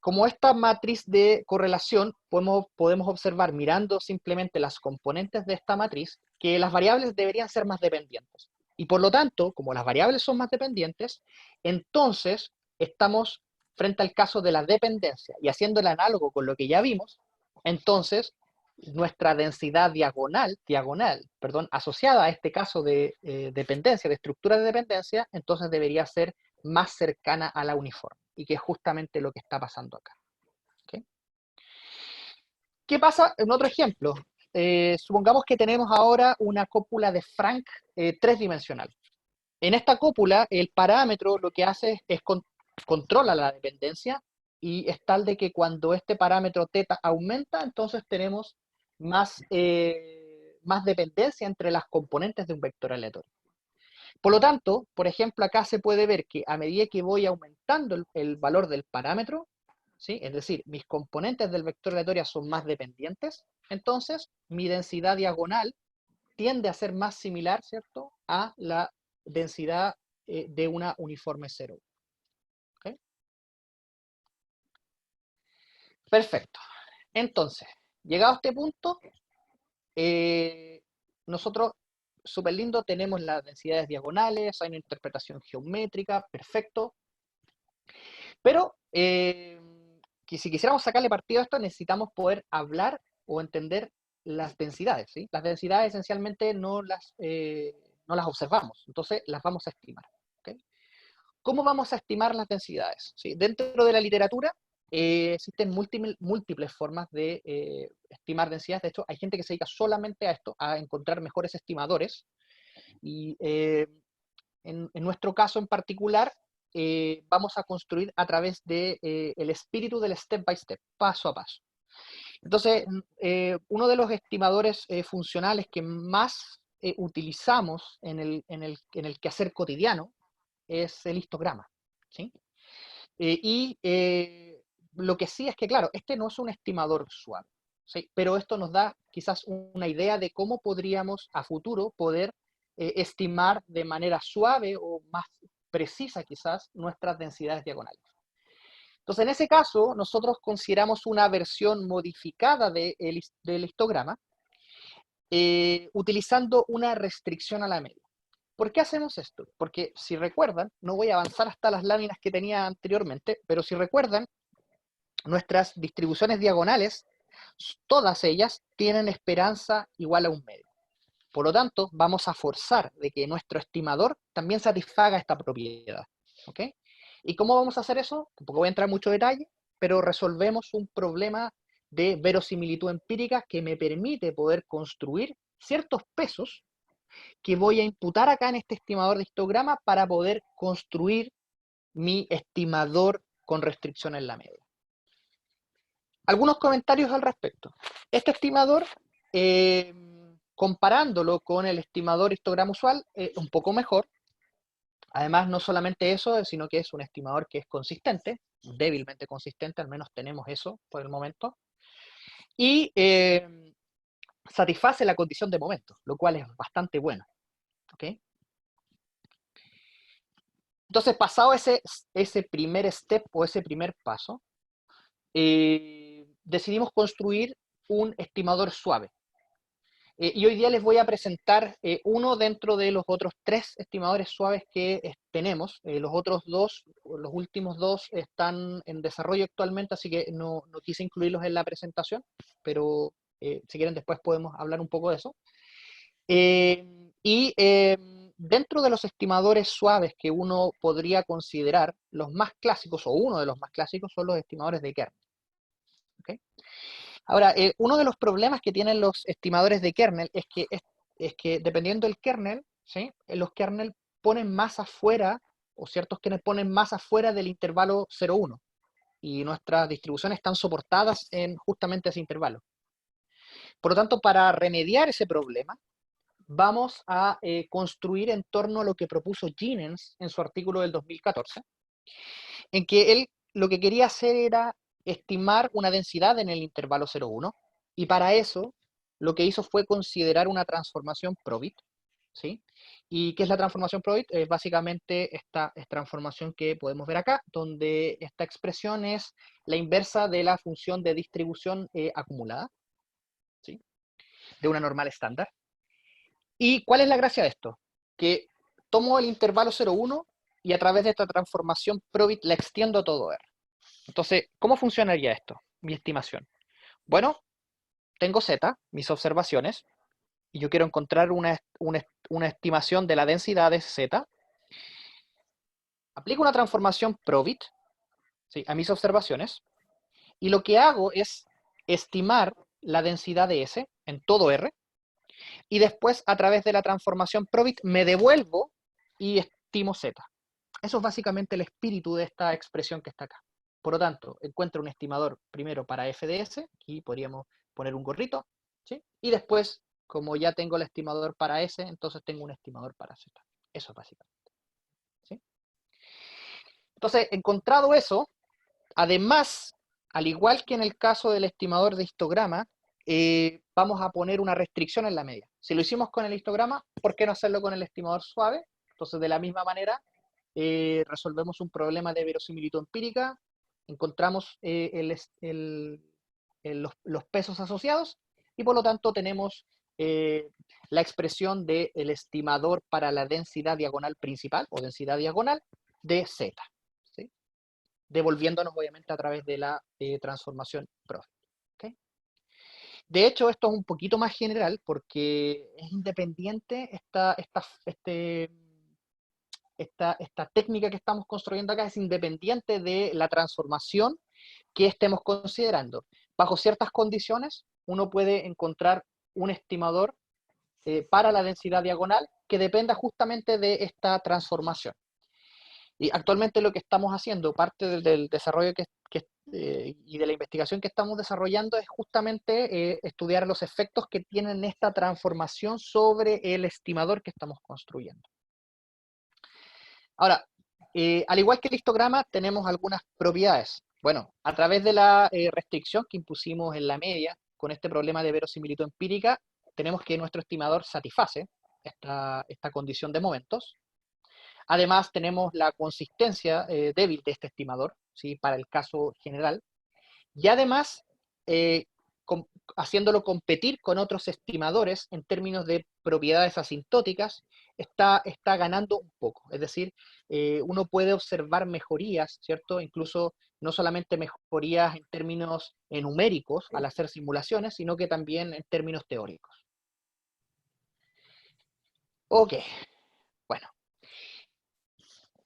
como esta matriz de correlación, podemos observar, mirando simplemente las componentes de esta matriz, que las variables deberían ser más dependientes. Y por lo tanto, como las variables son más dependientes, entonces estamos frente al caso de la dependencia, y haciendo el análogo con lo que ya vimos, entonces nuestra densidad diagonal, asociada a este caso de dependencia, de estructura de dependencia, entonces debería ser más cercana a la uniforme, y que es justamente lo que está pasando acá. ¿Okay? ¿Qué pasa en otro ejemplo? Supongamos que tenemos ahora una cópula de Frank tres-dimensional. En esta cópula, el parámetro lo que hace es controla la dependencia, y es tal de que cuando este parámetro θ aumenta, entonces tenemos más dependencia entre las componentes de un vector aleatorio. Por lo tanto, por ejemplo, acá se puede ver que a medida que voy aumentando el valor del parámetro, ¿sí? Es decir, mis componentes del vector aleatorio son más dependientes, entonces mi densidad diagonal tiende a ser más similar, ¿cierto?, a la densidad de una uniforme cero. ¿Okay? Perfecto. Entonces, llegado a este punto, nosotros, súper lindo, tenemos las densidades diagonales, hay una interpretación geométrica, perfecto. Pero, que si quisiéramos sacarle partido a esto, necesitamos poder hablar o entender las densidades, ¿sí? Las densidades esencialmente no las observamos, entonces las vamos a estimar. ¿Okay? ¿Cómo vamos a estimar las densidades? ¿Sí? Dentro de la literatura existen múltiples formas de estimar densidades. De hecho, hay gente que se dedica solamente a esto, a encontrar mejores estimadores. Y en nuestro caso en particular, vamos a construir a través de el espíritu del step by step, paso a paso. Entonces, uno de los estimadores funcionales que más utilizamos en el quehacer cotidiano es el histograma, ¿sí? Lo que sí es que, claro, este no es un estimador suave, ¿sí? Pero esto nos da quizás una idea de cómo podríamos a futuro poder estimar de manera suave o más precisa quizás nuestras densidades diagonales. Entonces, en ese caso, nosotros consideramos una versión modificada del histograma utilizando una restricción a la media. ¿Por qué hacemos esto? Porque si recuerdan, no voy a avanzar hasta las láminas que tenía anteriormente, pero si recuerdan, nuestras distribuciones diagonales, todas ellas tienen esperanza igual a un medio. Por lo tanto, vamos a forzar de que nuestro estimador también satisfaga esta propiedad. ¿Ok? ¿Y cómo vamos a hacer eso? Tampoco voy a entrar en mucho detalle, pero resolvemos un problema de verosimilitud empírica que me permite poder construir ciertos pesos que voy a imputar acá en este estimador de histograma para poder construir mi estimador con restricción en la media. Algunos comentarios al respecto. Este estimador, comparándolo con el estimador histograma usual, un poco mejor, Además, no solamente eso, sino que es un estimador que es consistente, débilmente consistente, al menos tenemos eso por el momento, y satisface la condición de momento, lo cual es bastante bueno. ¿Ok? Entonces, pasado ese primer step o ese primer paso, decidimos construir un estimador suave. Y hoy día les voy a presentar uno dentro de los otros 3 estimadores suaves que tenemos. Los otros 2, los últimos 2 están en desarrollo actualmente, así que no quise incluirlos en la presentación, pero si quieren después podemos hablar un poco de eso. Dentro de los estimadores suaves que uno podría considerar, los más clásicos, o uno de los más clásicos, son los estimadores de kernel. ¿Okay? Ahora, uno de los problemas que tienen los estimadores de kernel es que dependiendo del kernel, ¿sí? Los kernel ponen más afuera, o ciertos kernel ponen más afuera del intervalo 0,1. Y nuestras distribuciones están soportadas en justamente ese intervalo. Por lo tanto, para remediar ese problema, vamos a construir en torno a lo que propuso Ginens en su artículo del 2014, en que él lo que quería hacer era estimar una densidad en el intervalo 0,1, y para eso lo que hizo fue considerar una transformación Probit, ¿sí? ¿Y qué es la transformación Probit? Es básicamente esta transformación que podemos ver acá, donde esta expresión es la inversa de la función de distribución acumulada, ¿sí? De una normal estándar. ¿Y cuál es la gracia de esto? Que tomo el intervalo 0,1 y a través de esta transformación Probit la extiendo a todo R. Entonces, ¿cómo funcionaría esto? Mi estimación. Bueno, tengo Z, mis observaciones, y yo quiero encontrar una estimación de la densidad de Z. Aplico una transformación Probit, ¿sí?, a mis observaciones, y lo que hago es estimar la densidad de S en todo R, y después a través de la transformación Probit me devuelvo y estimo Z. Eso es básicamente el espíritu de esta expresión que está acá. Por lo tanto, encuentro un estimador primero para f de S, aquí podríamos poner un gorrito, ¿sí? Y después, como ya tengo el estimador para S, entonces tengo un estimador para Z. Eso es básicamente, ¿sí? Entonces, encontrado eso, además, al igual que en el caso del estimador de histograma, vamos a poner una restricción en la media. Si lo hicimos con el histograma, ¿por qué no hacerlo con el estimador suave? Entonces, de la misma manera, resolvemos un problema de verosimilitud empírica, encontramos los pesos asociados, y por lo tanto tenemos la expresión del estimador para la densidad diagonal principal, o densidad diagonal, de Z, ¿sí? Devolviéndonos obviamente a través de la transformación Probit. ¿Okay? De hecho, esto es un poquito más general porque es independiente esta técnica que estamos construyendo acá, es independiente de la transformación que estemos considerando. Bajo ciertas condiciones, uno puede encontrar un estimador para la densidad diagonal que dependa justamente de esta transformación. Y actualmente lo que estamos haciendo, parte del desarrollo y de la investigación que estamos desarrollando, es justamente estudiar los efectos que tienen esta transformación sobre el estimador que estamos construyendo. Ahora, al igual que el histograma, tenemos algunas propiedades. Bueno, a través de la restricción que impusimos en la media, con este problema de verosimilitud empírica, tenemos que nuestro estimador satisface esta condición de momentos. Además, tenemos la consistencia débil de este estimador, ¿sí?, para el caso general. Y además, haciéndolo competir con otros estimadores en términos de propiedades asintóticas, está ganando un poco. Es decir, uno puede observar mejorías, ¿cierto? Incluso no solamente mejorías en términos numéricos al hacer simulaciones, sino que también en términos teóricos. Ok, bueno.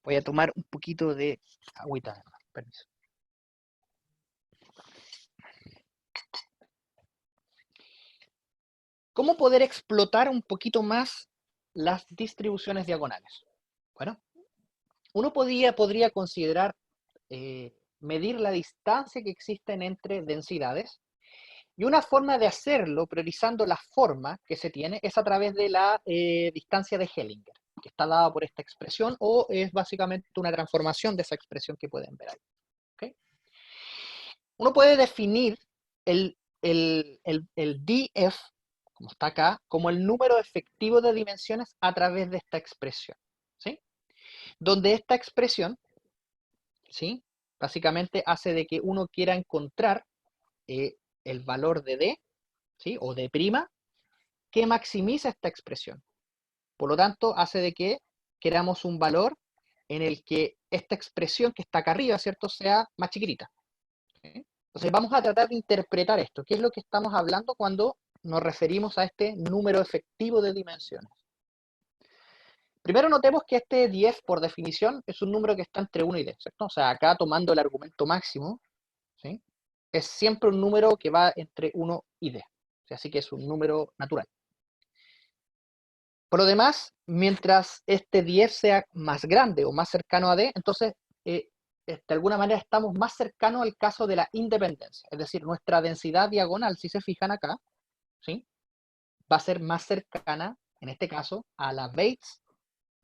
Voy a tomar un poquito de agüita, permiso. ¿Cómo poder explotar un poquito más las distribuciones diagonales? Bueno, uno podría considerar medir la distancia que existen entre densidades, y una forma de hacerlo, priorizando la forma que se tiene, es a través de la distancia de Hellinger. que está dada por esta expresión, o es básicamente una transformación de esa expresión que pueden ver ahí. ¿Okay? Uno puede definir el df, como está acá, como el número efectivo de dimensiones a través de esta expresión, ¿sí? Donde esta expresión, ¿sí?, básicamente hace de que uno quiera encontrar el valor de d, ¿sí?, o de prima, que maximiza esta expresión. Por lo tanto, hace de que queramos un valor en el que esta expresión que está acá arriba, ¿cierto?, sea más chiquitita. ¿Sí? Entonces vamos a tratar de interpretar esto. ¿Qué es lo que estamos hablando cuando nos referimos a este número efectivo de dimensiones? Primero notemos que este 10, por definición, es un número que está entre 1 y d, ¿cierto? O sea, acá tomando el argumento máximo, ¿sí?, es siempre un número que va entre 1 y d. O sea, así que es un número natural. Por lo demás, mientras este 10 sea más grande o más cercano a d, entonces de alguna manera estamos más cercanos al caso de la independencia. Es decir, nuestra densidad diagonal, si se fijan acá, ¿sí?, va a ser más cercana, en este caso, a la Bates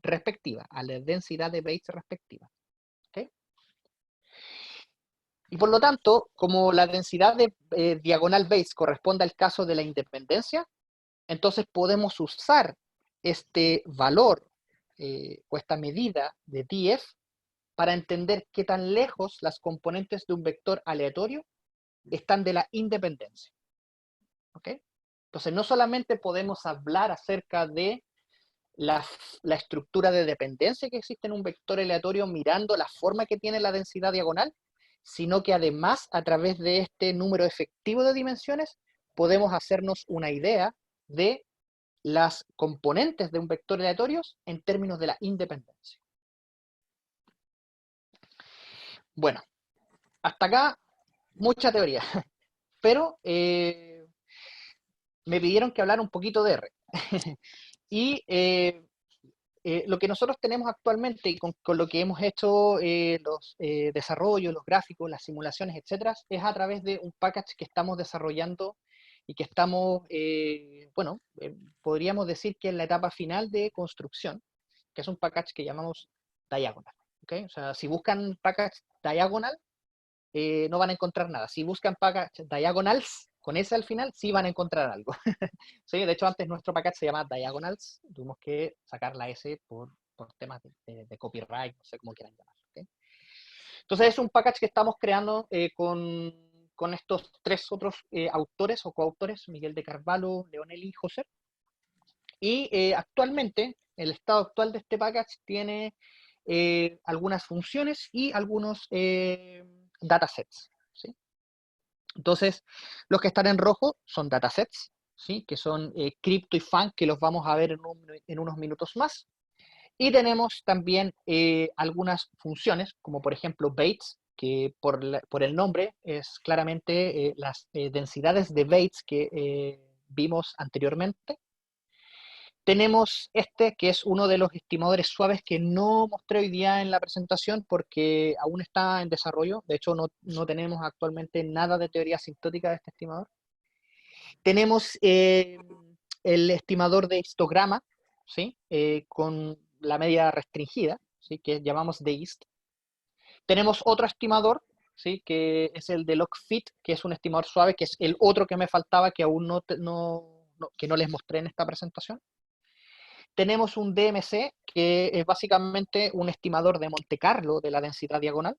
respectiva, a la densidad de Bates respectiva. ¿Okay? Y por lo tanto, como la densidad de diagonal Bates corresponde al caso de la independencia, entonces podemos usar este valor o esta medida de df para entender qué tan lejos las componentes de un vector aleatorio están de la independencia. ¿Ok? Entonces no solamente podemos hablar acerca de la estructura de dependencia que existe en un vector aleatorio mirando la forma que tiene la densidad diagonal, sino que además a través de este número efectivo de dimensiones podemos hacernos una idea de las componentes de un vector aleatorio en términos de la independencia. Bueno, hasta acá mucha teoría, pero me pidieron que hablara un poquito de R. Y lo que nosotros tenemos actualmente y con lo que hemos hecho los desarrollos, los gráficos, las simulaciones, etcétera, es a través de un package que estamos desarrollando y que estamos, podríamos decir que en la etapa final de construcción, que es un package que llamamos Diagonal. ¿Okay? O sea, si buscan package Diagonal, no van a encontrar nada. Si buscan package Diagonals, con S al final, sí van a encontrar algo. Sí, de hecho, antes nuestro package se llama Diagonals, tuvimos que sacar la S por temas de copyright, no sé cómo quieran llamarlo. ¿Okay? Entonces es un package que estamos creando con estos tres otros autores o coautores, Miguel de Carvalho, Leonel y José. Y actualmente, el estado actual de este package tiene algunas funciones y algunos datasets. ¿Sí? Entonces, los que están en rojo son datasets, ¿sí?, que son crypto y func, que los vamos a ver en unos minutos más. Y tenemos también algunas funciones, como por ejemplo Bates, que por el nombre es claramente las densidades de Bates que vimos anteriormente. Tenemos este, que es uno de los estimadores suaves que no mostré hoy día en la presentación porque aún está en desarrollo. De hecho, no tenemos actualmente nada de teoría asintótica de este estimador. Tenemos el estimador de histograma, ¿sí?, con la media restringida, ¿sí?, que llamamos DHIST. Tenemos otro estimador, ¿sí?, que es el de log-fit, que es un estimador suave, que es el otro que me faltaba, que aún que no les mostré en esta presentación. Tenemos un DMC, que es básicamente un estimador de Monte Carlo de la densidad diagonal.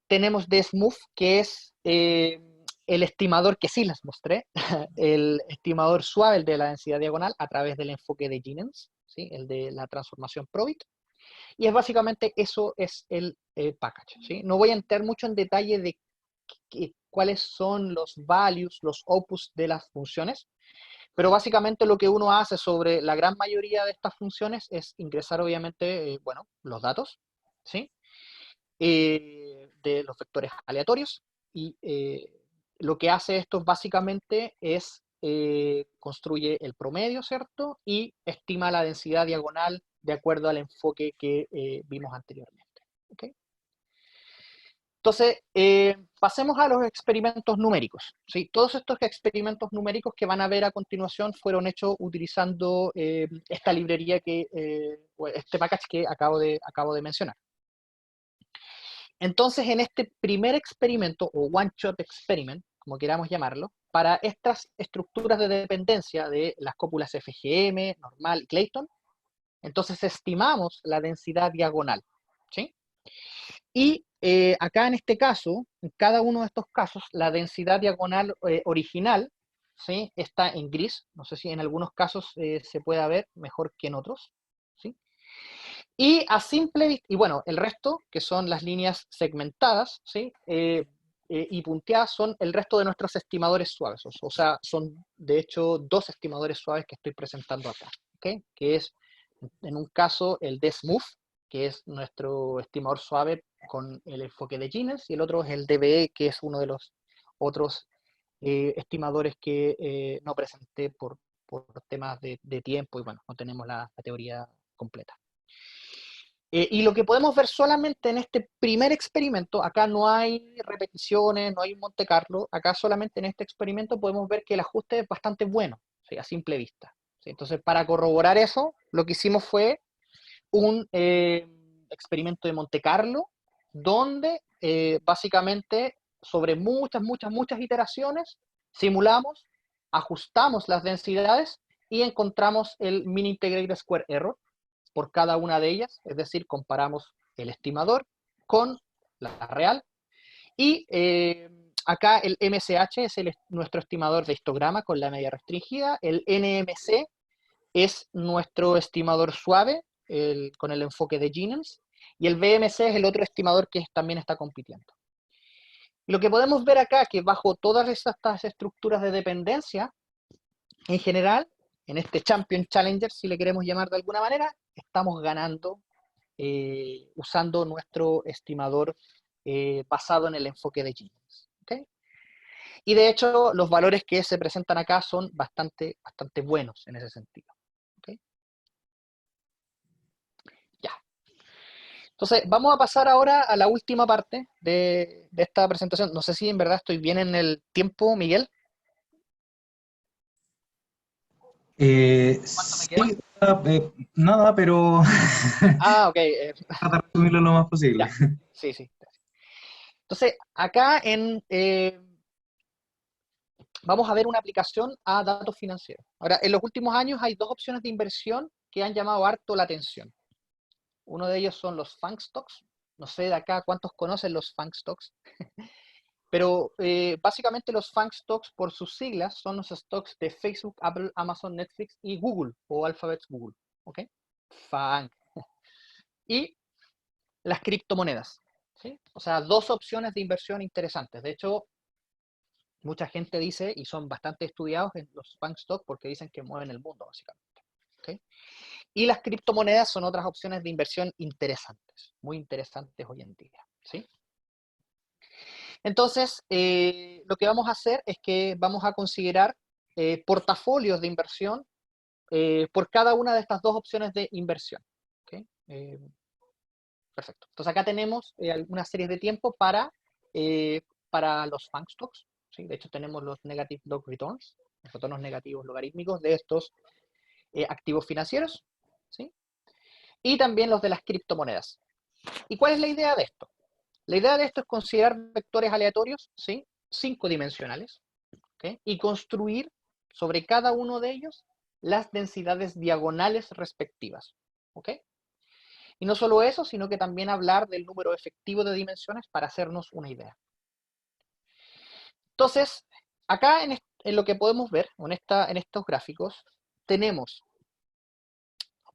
Tenemos DSmooth, que es el estimador que sí les mostré, el estimador suave, el de la densidad diagonal, a través del enfoque de Ginens, ¿sí?, el de la transformación Probit. Y es básicamente eso es el package. ¿Sí? No voy a entrar mucho en detalle de cuáles son los values, los opus de las funciones, pero básicamente lo que uno hace sobre la gran mayoría de estas funciones es ingresar obviamente, los datos, ¿sí?, de los vectores aleatorios, y lo que hace esto básicamente es construye el promedio, ¿cierto?, y estima la densidad diagonal de acuerdo al enfoque que vimos anteriormente. ¿Okay? Entonces, pasemos a los experimentos numéricos, ¿sí? Todos estos experimentos numéricos que van a ver a continuación fueron hechos utilizando esta librería o este package que acabo de mencionar. Entonces, en este primer experimento, o one-shot experiment, como queramos llamarlo, para estas estructuras de dependencia de las cópulas FGM, normal y Clayton, entonces estimamos la densidad diagonal, ¿sí? Y acá en este caso, en cada uno de estos casos, la densidad diagonal original, ¿sí? Está en gris. No sé si en algunos casos se puede ver mejor que en otros, ¿sí? Y a simple vista, y bueno, el resto, que son las líneas segmentadas, ¿sí? Y punteadas, son el resto de nuestros estimadores suaves. O sea, son de hecho dos estimadores suaves que estoy presentando acá, ¿ok? Que es, en un caso, el DSMUF, que es nuestro estimador suave con el enfoque de Gines, y el otro es el DBE, que es uno de los otros estimadores que no presenté por temas de tiempo, y bueno, no tenemos la teoría completa. Y lo que podemos ver solamente en este primer experimento, acá no hay repeticiones, no hay un Monte Carlo, acá solamente en este experimento podemos ver que el ajuste es bastante bueno, ¿sí? A simple vista, ¿sí? Entonces, para corroborar eso, lo que hicimos fue un experimento de Monte Carlo, donde básicamente sobre muchas iteraciones simulamos, ajustamos las densidades y encontramos el mean integrated square error por cada una de ellas, es decir, comparamos el estimador con la real, y acá el MSH es nuestro estimador de histograma con la media restringida, el NMC es nuestro estimador suave con el enfoque de Gines, y el BMC es el otro estimador que también está compitiendo. Lo que podemos ver acá es que bajo todas estas estructuras de dependencia, en general, en este Champion Challenger, si le queremos llamar de alguna manera, estamos ganando usando nuestro estimador basado en el enfoque de Gines. ¿Okay? Y de hecho, los valores que se presentan acá son bastante buenos en ese sentido. ¿Okay? Ya. Entonces, vamos a pasar ahora a la última parte de esta presentación. No sé si en verdad estoy bien en el tiempo, Miguel. Sí, nada, pero Ah, ok. tratar de resumirlo lo más posible. Ya. Sí. Entonces, acá vamos a ver una aplicación a datos financieros. Ahora, en los últimos años hay dos opciones de inversión que han llamado harto la atención. Uno de ellos son los FANG stocks. No sé de acá cuántos conocen los FANG stocks. Pero básicamente los FANG stocks, por sus siglas, son los stocks de Facebook, Apple, Amazon, Netflix y Google, o Alphabet Google. ¿Ok? FANG. Y las criptomonedas. ¿Sí? O sea, dos opciones de inversión interesantes. De hecho, mucha gente dice, y son bastante estudiados en los FANG stocks porque dicen que mueven el mundo, básicamente. ¿Okay? Y las criptomonedas son otras opciones de inversión interesantes, muy interesantes hoy en día. ¿Sí? Entonces, lo que vamos a hacer es que vamos a considerar portafolios de inversión por cada una de estas dos opciones de inversión. ¿Okay? Perfecto. Entonces acá tenemos alguna serie de tiempo para los FANG stocks. ¿Sí? De hecho, tenemos los negative log returns, los retornos negativos logarítmicos de estos activos financieros. ¿Sí? Y también los de las criptomonedas. ¿Y cuál es la idea de esto? La idea de esto es considerar vectores aleatorios, ¿sí? 5 dimensionales, ¿okay? Y construir sobre cada uno de ellos las densidades diagonales respectivas. ¿Ok? Y no solo eso, sino que también hablar del número efectivo de dimensiones para hacernos una idea. Entonces, acá en lo que podemos ver, en estos gráficos, tenemos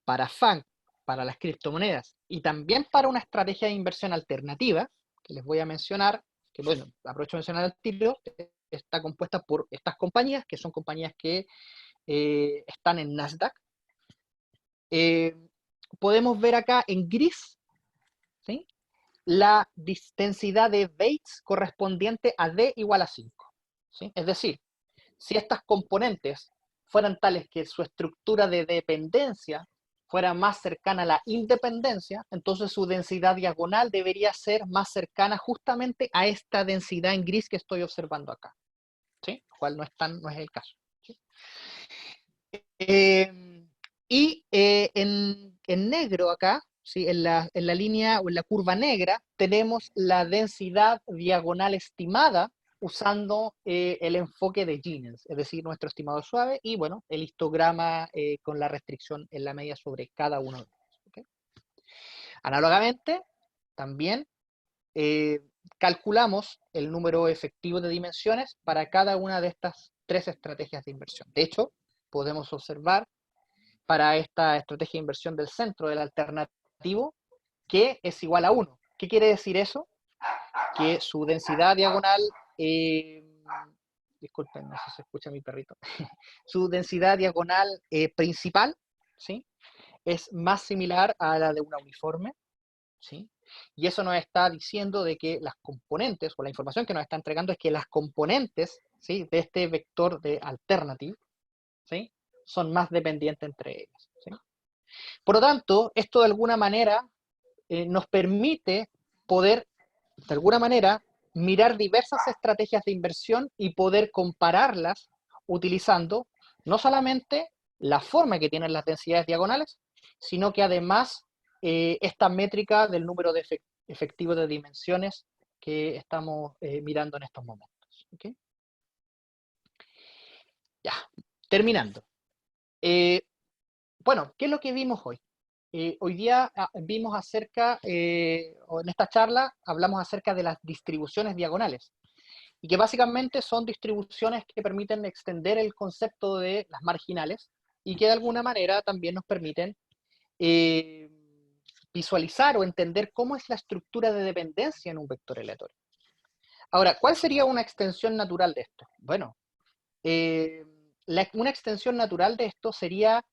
para FANG, para las criptomonedas, y también para una estrategia de inversión alternativa, que les voy a mencionar, que bueno, aprovecho de mencionar el tiro, está compuesta por estas compañías, que son compañías que están en Nasdaq. Podemos ver acá en gris, ¿sí? La densidad de Bates correspondiente a D igual a 5. ¿Sí? Es decir, si estas componentes fueran tales que su estructura de dependencia fuera más cercana a la independencia, entonces su densidad diagonal debería ser más cercana justamente a esta densidad en gris que estoy observando acá, ¿sí? Lo cual no es el caso, ¿sí? En negro acá, ¿sí? En la línea o en la curva negra, tenemos la densidad diagonal estimada usando el enfoque de Jeans, es decir, nuestro estimado suave, y bueno, el histograma con la restricción en la media sobre cada uno de ellos. ¿Okay? Análogamente, también calculamos el número efectivo de dimensiones para cada una de estas 3 estrategias de inversión. De hecho, podemos observar para esta estrategia de inversión del centro del alternativo que es igual a 1. ¿Qué quiere decir eso? Que su densidad diagonal, disculpen, no sé si se escucha mi perrito, su densidad diagonal principal, ¿sí? Es más similar a la de una uniforme, ¿sí? Y eso nos está diciendo de que las componentes, o la información que nos está entregando es que las componentes, ¿sí? De este vector de alternative, ¿sí? Son más dependientes entre ellas, ¿sí? Por lo tanto, esto de alguna manera nos permite poder, de alguna manera, mirar diversas estrategias de inversión y poder compararlas utilizando no solamente la forma que tienen las densidades diagonales, sino que además esta métrica del número de efectivo de dimensiones que estamos mirando en estos momentos. ¿Okay? Ya, terminando. Bueno, ¿qué es lo que vimos hoy? Hoy día vimos acerca, o en esta charla, hablamos acerca de las distribuciones diagonales, y que básicamente son distribuciones que permiten extender el concepto de las marginales, y que de alguna manera también nos permiten visualizar o entender cómo es la estructura de dependencia en un vector aleatorio. Ahora, ¿cuál sería una extensión natural de esto? Bueno, una extensión natural de esto sería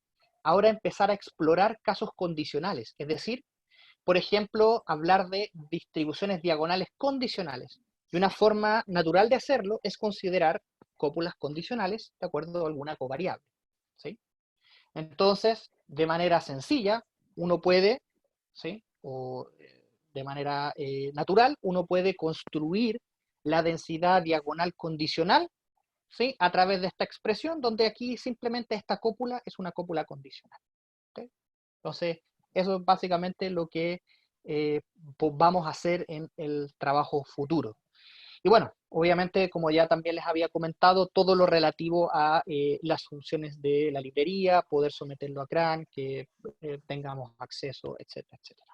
ahora empezar a explorar casos condicionales, es decir, por ejemplo, hablar de distribuciones diagonales condicionales. Y una forma natural de hacerlo es considerar cópulas condicionales de acuerdo a alguna covariable, ¿sí? Entonces, de manera sencilla, uno puede, ¿sí? O de manera natural, uno puede construir la densidad diagonal condicional, ¿sí? A través de esta expresión, donde aquí simplemente esta cópula es una cópula condicional. ¿Okay? Entonces, eso es básicamente lo que pues vamos a hacer en el trabajo futuro. Y bueno, obviamente, como ya también les había comentado, todo lo relativo a las funciones de la librería, poder someterlo a CRAN, que tengamos acceso, etcétera, etcétera.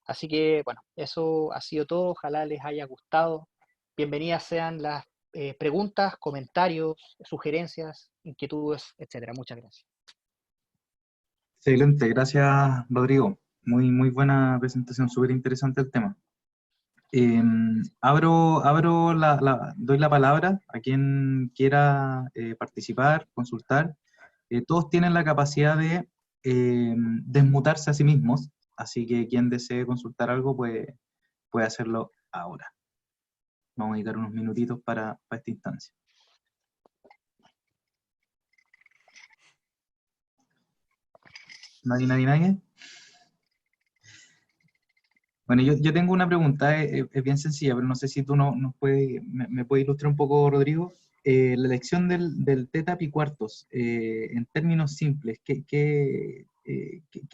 Así que, bueno, eso ha sido todo. Ojalá les haya gustado. Bienvenidas sean las preguntas, comentarios, sugerencias, inquietudes, etcétera. Muchas gracias. Excelente, gracias Rodrigo. Muy buena presentación, súper interesante el tema. Doy la palabra a quien quiera participar, consultar. Todos tienen la capacidad de desmutarse a sí mismos, así que quien desee consultar algo puede hacerlo ahora. Vamos a dedicar unos minutitos para esta instancia. ¿Nadie? Bueno, yo tengo una pregunta, es bien sencilla, pero no sé si tú me puedes ilustrar un poco, Rodrigo. La elección del teta pi cuartos, en términos simples, ¿qué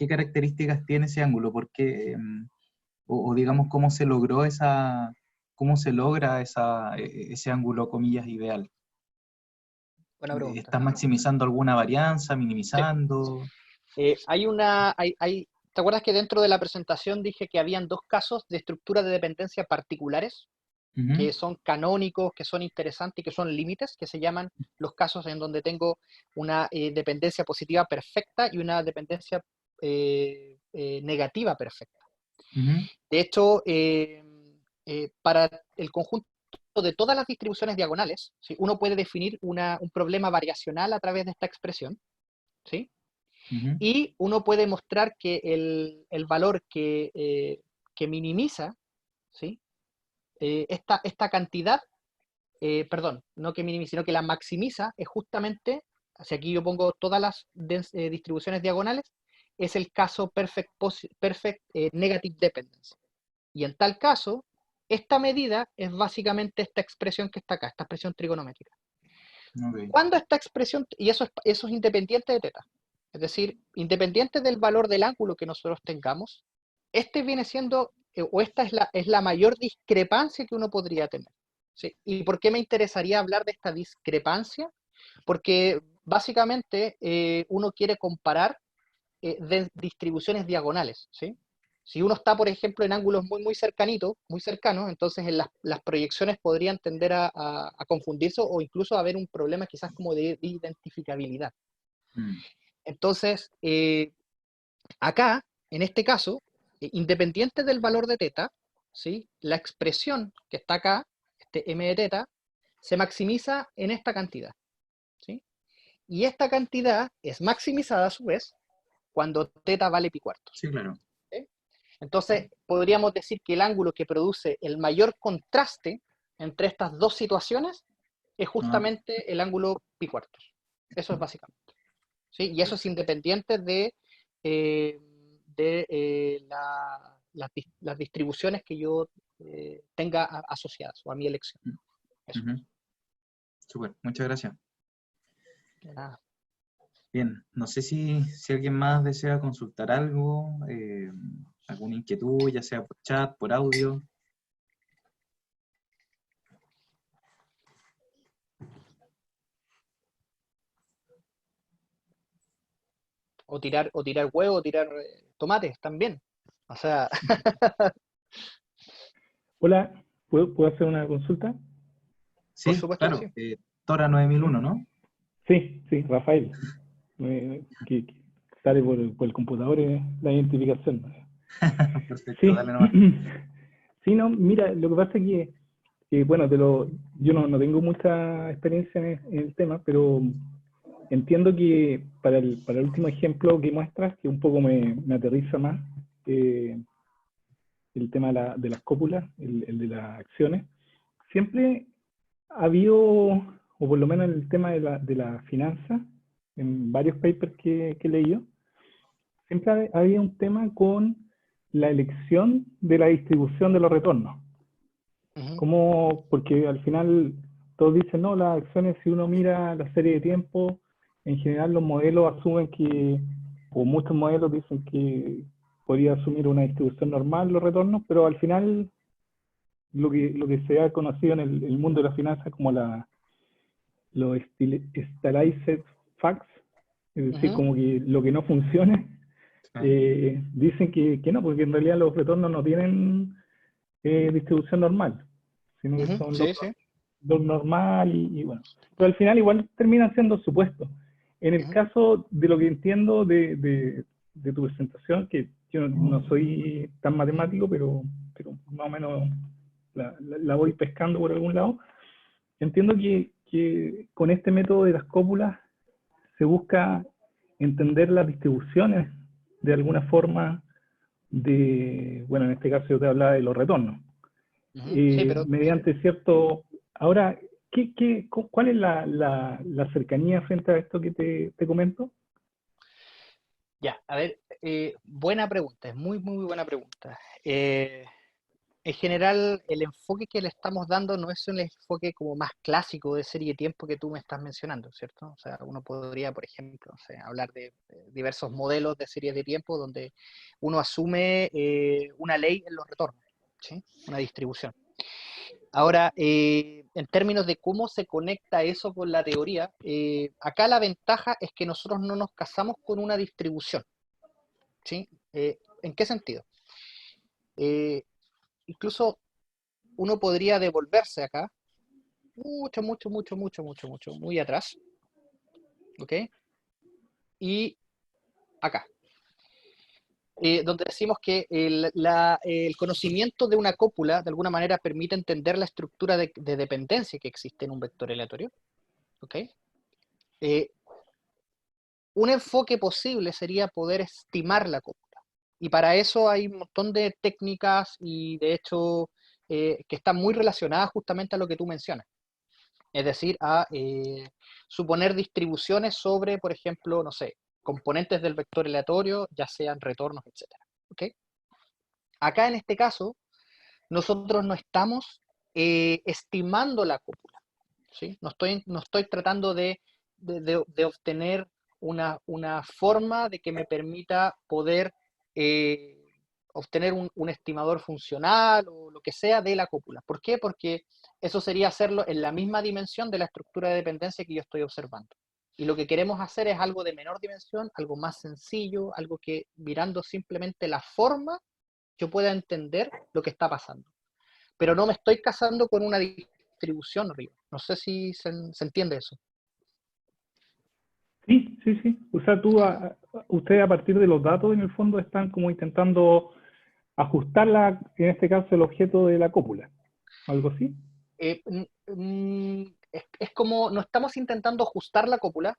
características tiene ese ángulo? Porque, o digamos, ¿cómo se logra ese ángulo, comillas, ideal? Buena pregunta. ¿Estás maximizando alguna varianza, minimizando? ¿Te acuerdas que dentro de la presentación dije que habían 2 casos de estructura de dependencia particulares, que son canónicos, que son interesantes y que son límites, que se llaman los casos en donde tengo una dependencia positiva perfecta y una dependencia negativa perfecta? De hecho, para el conjunto de todas las distribuciones diagonales, ¿sí? Uno puede definir un problema variacional a través de esta expresión, ¿sí? Y uno puede mostrar que el valor que minimiza, ¿sí? Esta cantidad, perdón, no que minimiza, sino que la maximiza, es justamente, si aquí yo pongo todas las distribuciones diagonales, es el caso perfect negative dependence. Y en tal caso, esta medida es básicamente esta expresión que está acá, esta expresión trigonométrica. Ok. Cuando esta expresión, y eso es independiente de teta, es decir, independiente del valor del ángulo que nosotros tengamos, este viene siendo, o esta es la mayor discrepancia que uno podría tener. ¿Sí? ¿Y por qué me interesaría hablar de esta discrepancia? Porque básicamente uno quiere comparar distribuciones diagonales, ¿sí? Si uno está, por ejemplo, en ángulos muy cercanos, entonces en las proyecciones podrían tender a confundirse o incluso a haber un problema quizás como de identificabilidad. Mm. Entonces, acá, en este caso, independiente del valor de teta, ¿sí? La expresión que está acá, este m de teta, se maximiza en esta cantidad, ¿sí? Y esta cantidad es maximizada a su vez cuando teta vale pi cuartos. Sí, claro. ¿Sí? Entonces, podríamos decir que el ángulo que produce el mayor contraste entre estas dos situaciones es justamente el ángulo pi cuartos. Eso es básicamente. ¿Sí? Y eso es independiente de las distribuciones que yo tenga asociadas o a mi elección. Eso. Ujú. Súper, muchas gracias. De nada. Bien, no sé si alguien más desea consultar algo, alguna inquietud, ya sea por chat, por audio. O tirar huevo, o tirar tomates también. O sea, Hola, ¿puedo hacer una consulta? por Sí, supuesto que claro, sí. Tora 9001, ¿no? Sí, Rafael. Que sale por el computador la identificación. Perfecto, Sí, dale nomás. sí, no, mira, lo que pasa es que, bueno, yo no tengo mucha experiencia en el tema, pero entiendo que para el último ejemplo que muestras, que un poco me aterriza más, el tema de las cópulas, el de las acciones, siempre ha habido, o por lo menos en el tema de la finanza, en varios papers que he leído, siempre había un tema con la elección de la distribución de los retornos. Ujú. Porque al final todos dicen, no, las acciones, si uno mira la serie de tiempo, en general los modelos asumen que, o muchos modelos dicen que podría asumir una distribución normal los retornos, pero al final lo que se ha conocido en el mundo de la finanza como los stylized facts, es decir, Ujú. como que lo que no funciona, Sí. dicen que no, porque en realidad los retornos no tienen distribución normal, sino que Ujú. son Sí, sí. lo normal y bueno. Pero al final igual terminan siendo supuestos. En el Ujú. caso de lo que entiendo de tu presentación, que yo no soy tan matemático, pero más o menos la voy pescando por algún lado, entiendo que con este método de las cópulas se busca entender las distribuciones de alguna forma bueno, en este caso yo te hablaba de los retornos, Ujú. Sí, pero mediante cierto... Ahora, ¿cuál es la cercanía frente a esto que te comento? ya, a ver, buena pregunta, es muy buena pregunta. En general, el enfoque que le estamos dando no es un enfoque como más clásico de serie de tiempo que tú me estás mencionando, ¿cierto? O sea, uno podría, por ejemplo, no sé, hablar de diversos modelos de series de tiempo donde uno asume una ley en los retornos, ¿sí? Una distribución. Ahora, en términos de cómo se conecta eso con la teoría, acá la ventaja es que nosotros no nos casamos con una distribución, ¿sí? ¿En qué sentido? Incluso uno podría devolverse acá, muy atrás, ¿ok? Y acá, donde decimos que el conocimiento de una cópula de alguna manera permite entender la estructura de dependencia que existe en un vector aleatorio, ¿ok? Un enfoque posible sería poder estimar la cópula. Y para eso hay un montón de técnicas y de hecho que están muy relacionadas justamente a lo que tú mencionas. Es decir, a suponer distribuciones sobre, por ejemplo, no sé, componentes del vector aleatorio, ya sean retornos, etc. ¿Ok? Acá en este caso, nosotros no estamos estimando la cópula, ¿sí? No estoy tratando de obtener una forma de que me permita poder obtener un estimador funcional o lo que sea de la cópula. ¿Por qué? Porque eso sería hacerlo en la misma dimensión de la estructura de dependencia que yo estoy observando. Y lo que queremos hacer es algo de menor dimensión, algo más sencillo, algo que mirando simplemente la forma yo pueda entender lo que está pasando. Pero no me estoy casando con una distribución arriba. No sé si se entiende eso. Sí, sí, sí. O sea, ustedes a partir de los datos, en el fondo, están como intentando ajustarla, en este caso, el objeto de la cópula. ¿Algo así? Es como, no estamos intentando ajustar la cópula,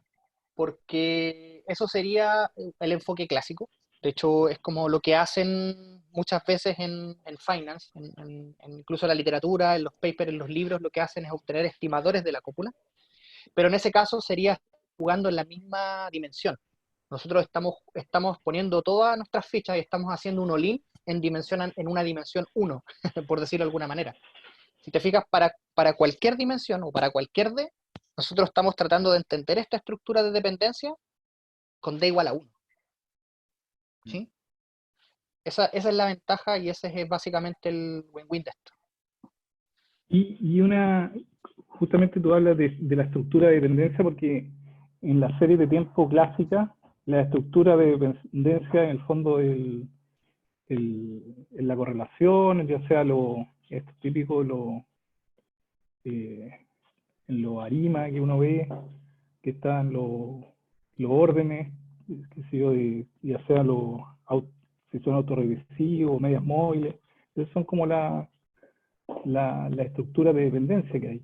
porque eso sería el enfoque clásico. De hecho, es como lo que hacen muchas veces en finance, incluso en la literatura, en los papers, en los libros, lo que hacen es obtener estimadores de la cópula, pero en ese caso sería jugando en la misma dimensión. Nosotros estamos poniendo todas nuestras fichas y estamos haciendo un all-in en una dimensión 1, por decirlo de alguna manera. Si te fijas, para cualquier dimensión o para cualquier D, nosotros estamos tratando de entender esta estructura de dependencia con D igual a 1. ¿Sí? Esa es la ventaja y ese es básicamente el win-win de esto. Justamente tú hablas de la estructura de dependencia porque en la serie de tiempo clásica, la estructura de dependencia en el fondo en la correlación, ya sea esto típico, en los ARIMA que uno ve, que están los órdenes, qué sé yo, ya sea si son autorregresivos o medias móviles, esas son como la estructura de dependencia que hay.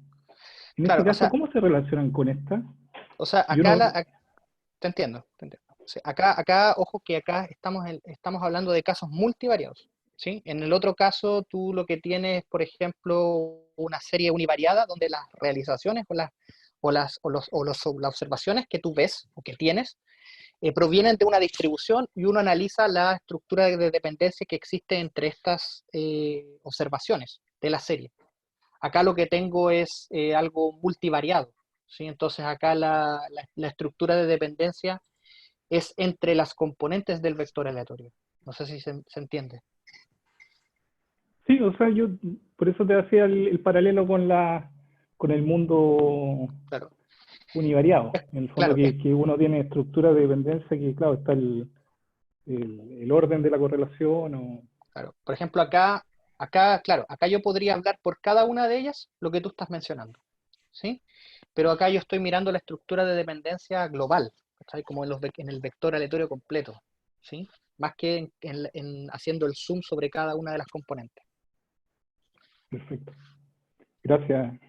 En Claro, este caso, ¿cómo se relacionan con esta? O sea, acá te entiendo. O sea, acá, ojo que acá estamos hablando de casos multivariados, ¿sí? En el otro caso, tú lo que tienes, por ejemplo, una serie univariada donde las realizaciones las observaciones que tú ves o que tienes provienen de una distribución y uno analiza la estructura de dependencia que existe entre estas observaciones de la serie. Acá lo que tengo es algo multivariado, ¿sí? Entonces acá la estructura de dependencia es entre las componentes del vector aleatorio. No sé si se entiende. Sí, o sea, yo por eso te hacía el paralelo con el mundo Claro. univariado. En el fondo Claro, que uno tiene estructura de dependencia que, claro, está el orden de la correlación. Claro. Por ejemplo, acá yo podría hablar por cada una de ellas lo que tú estás mencionando, ¿sí? Pero acá yo estoy mirando la estructura de dependencia global, ¿sí? Como en el vector aleatorio completo, ¿sí? Más que haciendo el zoom sobre cada una de las componentes. Perfecto. Gracias.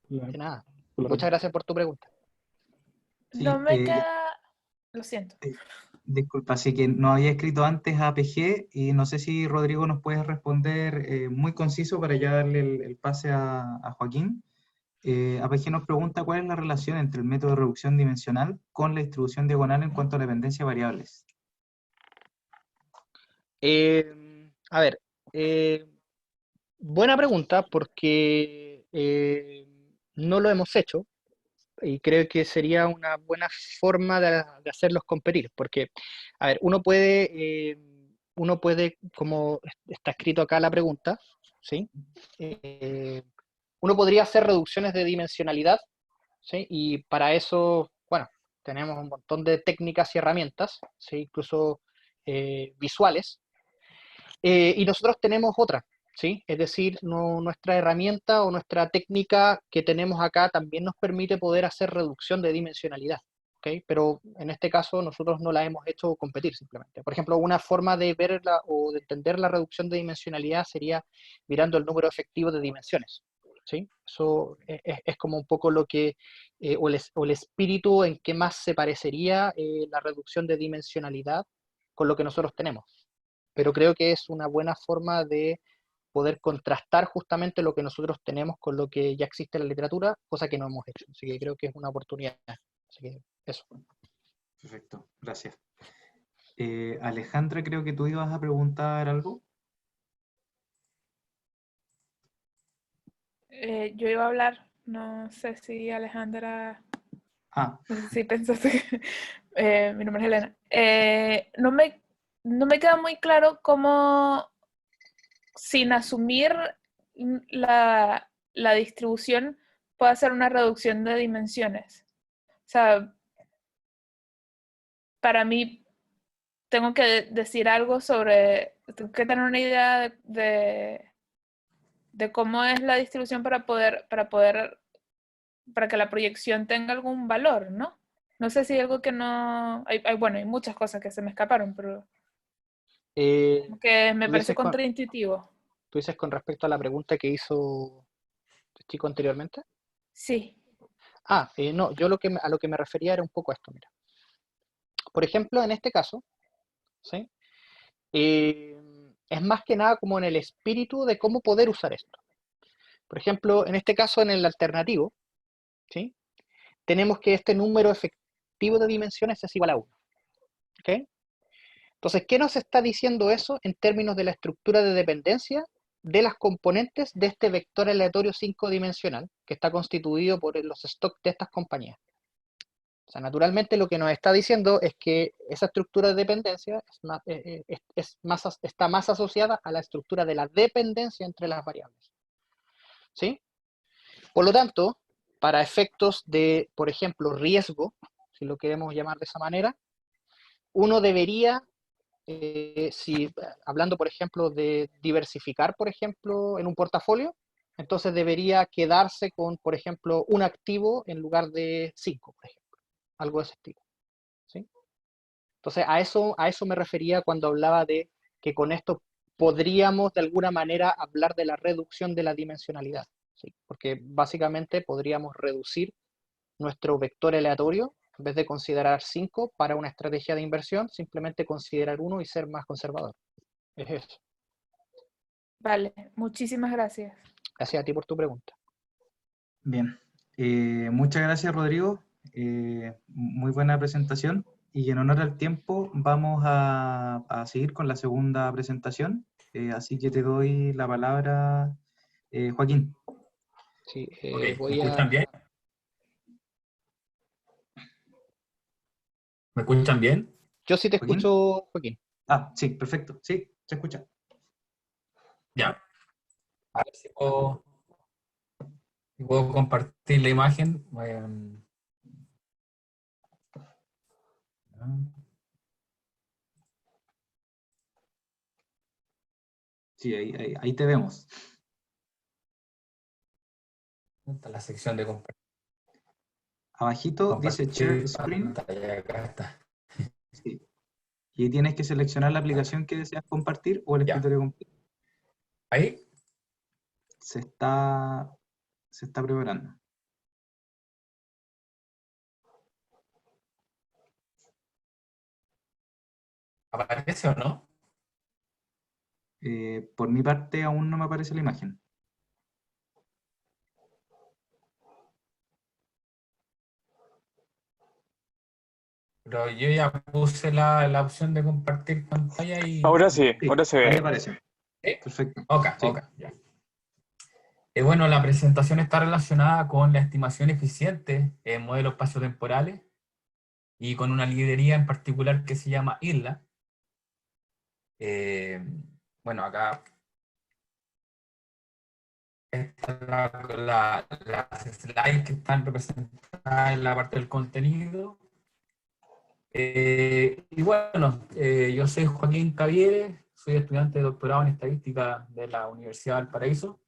De nada. Muchas gracias por tu pregunta. Sí, No me queda... Lo siento. disculpa, así que no había escrito antes a APG y no sé si Rodrigo nos puede responder muy conciso para ya darle el pase a Joaquín. APG nos pregunta cuál es la relación entre el método de reducción dimensional con la distribución diagonal en cuanto a la dependencia de variables. A ver, buena pregunta porque no lo hemos hecho y creo que sería una buena forma de hacerlos competir, porque, a ver, uno puede, como está escrito acá la pregunta, ¿sí? Uno podría hacer reducciones de dimensionalidad, ¿sí? Y para eso, bueno, tenemos un montón de técnicas y herramientas, ¿sí? Incluso visuales, y nosotros tenemos otra, ¿sí? Es decir, nuestra herramienta o nuestra técnica que tenemos acá también nos permite poder hacer reducción de dimensionalidad, ¿ok? Pero en este caso nosotros no la hemos hecho competir simplemente. Por ejemplo, una forma de verla o de entender la reducción de dimensionalidad sería mirando el número efectivo de dimensiones, ¿sí? Eso es como un poco lo que, o el espíritu en que más se parecería la reducción de dimensionalidad con lo que nosotros tenemos. Pero creo que es una buena forma de poder contrastar justamente lo que nosotros tenemos con lo que ya existe en la literatura, cosa que no hemos hecho. Así que creo que es una oportunidad. Así que eso. Perfecto, gracias. Alejandra, creo que tú ibas a preguntar algo. Yo iba a hablar, no sé si Alejandra, Ah, no sé si pensaste que, mi nombre es Elena. No me queda muy claro cómo, sin asumir la distribución, puedo hacer una reducción de dimensiones. O sea, para mí tengo que decir algo tengo que tener una idea de cómo es la distribución para que la proyección tenga algún valor, ¿no? No sé si hay algo que no, bueno, hay muchas cosas que se me escaparon, pero como que me Tú parece dices con, contraintuitivo. tú dices con respecto a la pregunta que hizo el chico anteriormente. Sí, No, yo a lo que me refería era un poco esto, mira. Por ejemplo, en este caso, ¿sí? Eh, es más que nada como en el espíritu de cómo poder usar esto. Por ejemplo, en este caso, en el alternativo, ¿sí? Tenemos que este número efectivo de dimensiones es igual a 1. ¿Ok? Entonces, ¿qué nos está diciendo eso en términos de la estructura de dependencia de las componentes de este vector aleatorio 5-dimensional que está constituido por los stocks de estas compañías? O sea, naturalmente lo que nos está diciendo es que esa estructura de dependencia está más asociada a la estructura de la dependencia entre las variables. ¿Sí? Por lo tanto, para efectos de, por ejemplo, riesgo, si lo queremos llamar de esa manera, uno debería, hablando, por ejemplo, de diversificar, por ejemplo, en un portafolio, entonces debería quedarse con, por ejemplo, un activo en lugar de 5, por ejemplo. Algo de ese estilo. ¿Sí? Entonces, a eso me refería cuando hablaba de que con esto podríamos de alguna manera hablar de la reducción de la dimensionalidad. ¿Sí? Porque básicamente podríamos reducir nuestro vector aleatorio, en vez de considerar 5 para una estrategia de inversión, simplemente considerar 1 y ser más conservador. Es eso. vale, muchísimas gracias. Gracias a ti por tu pregunta. bien. Muchas gracias, Rodrigo. Muy buena presentación. Y en honor al tiempo, vamos a seguir con la segunda presentación. Así que te doy la palabra, Joaquín. Sí, Ok, ¿me voy escuchan a... bien? ¿Me escuchan bien? Yo sí te ¿Joaquín? escucho, Joaquín. Ah, sí, perfecto. Sí, se escucha. Ya. A ver si puedo compartir la imagen. Sí, ahí te vemos. ¿Dónde está la sección de Abajito dice Share compartir Screen. pantalla? Acá está. Sí. Y tienes que seleccionar la aplicación que deseas compartir o el Ya. escritorio completo. Ahí. Se está preparando. ¿Aparece o no? Por mi parte aún no me aparece la imagen. Pero yo ya puse la opción de compartir pantalla y... Ahora sí, Sí, ahora se ahí ve. aparece. ¿Sí? Perfecto. Ok, Sí. ok, ya. Bueno, la presentación está relacionada con la estimación eficiente en modelos espaciotemporales y con una librería en particular que se llama IRLA. Bueno, acá están las slides que están representadas en la parte del contenido. Y bueno, yo soy Joaquín Cavieres, soy estudiante de doctorado en estadística de la Universidad de Valparaíso,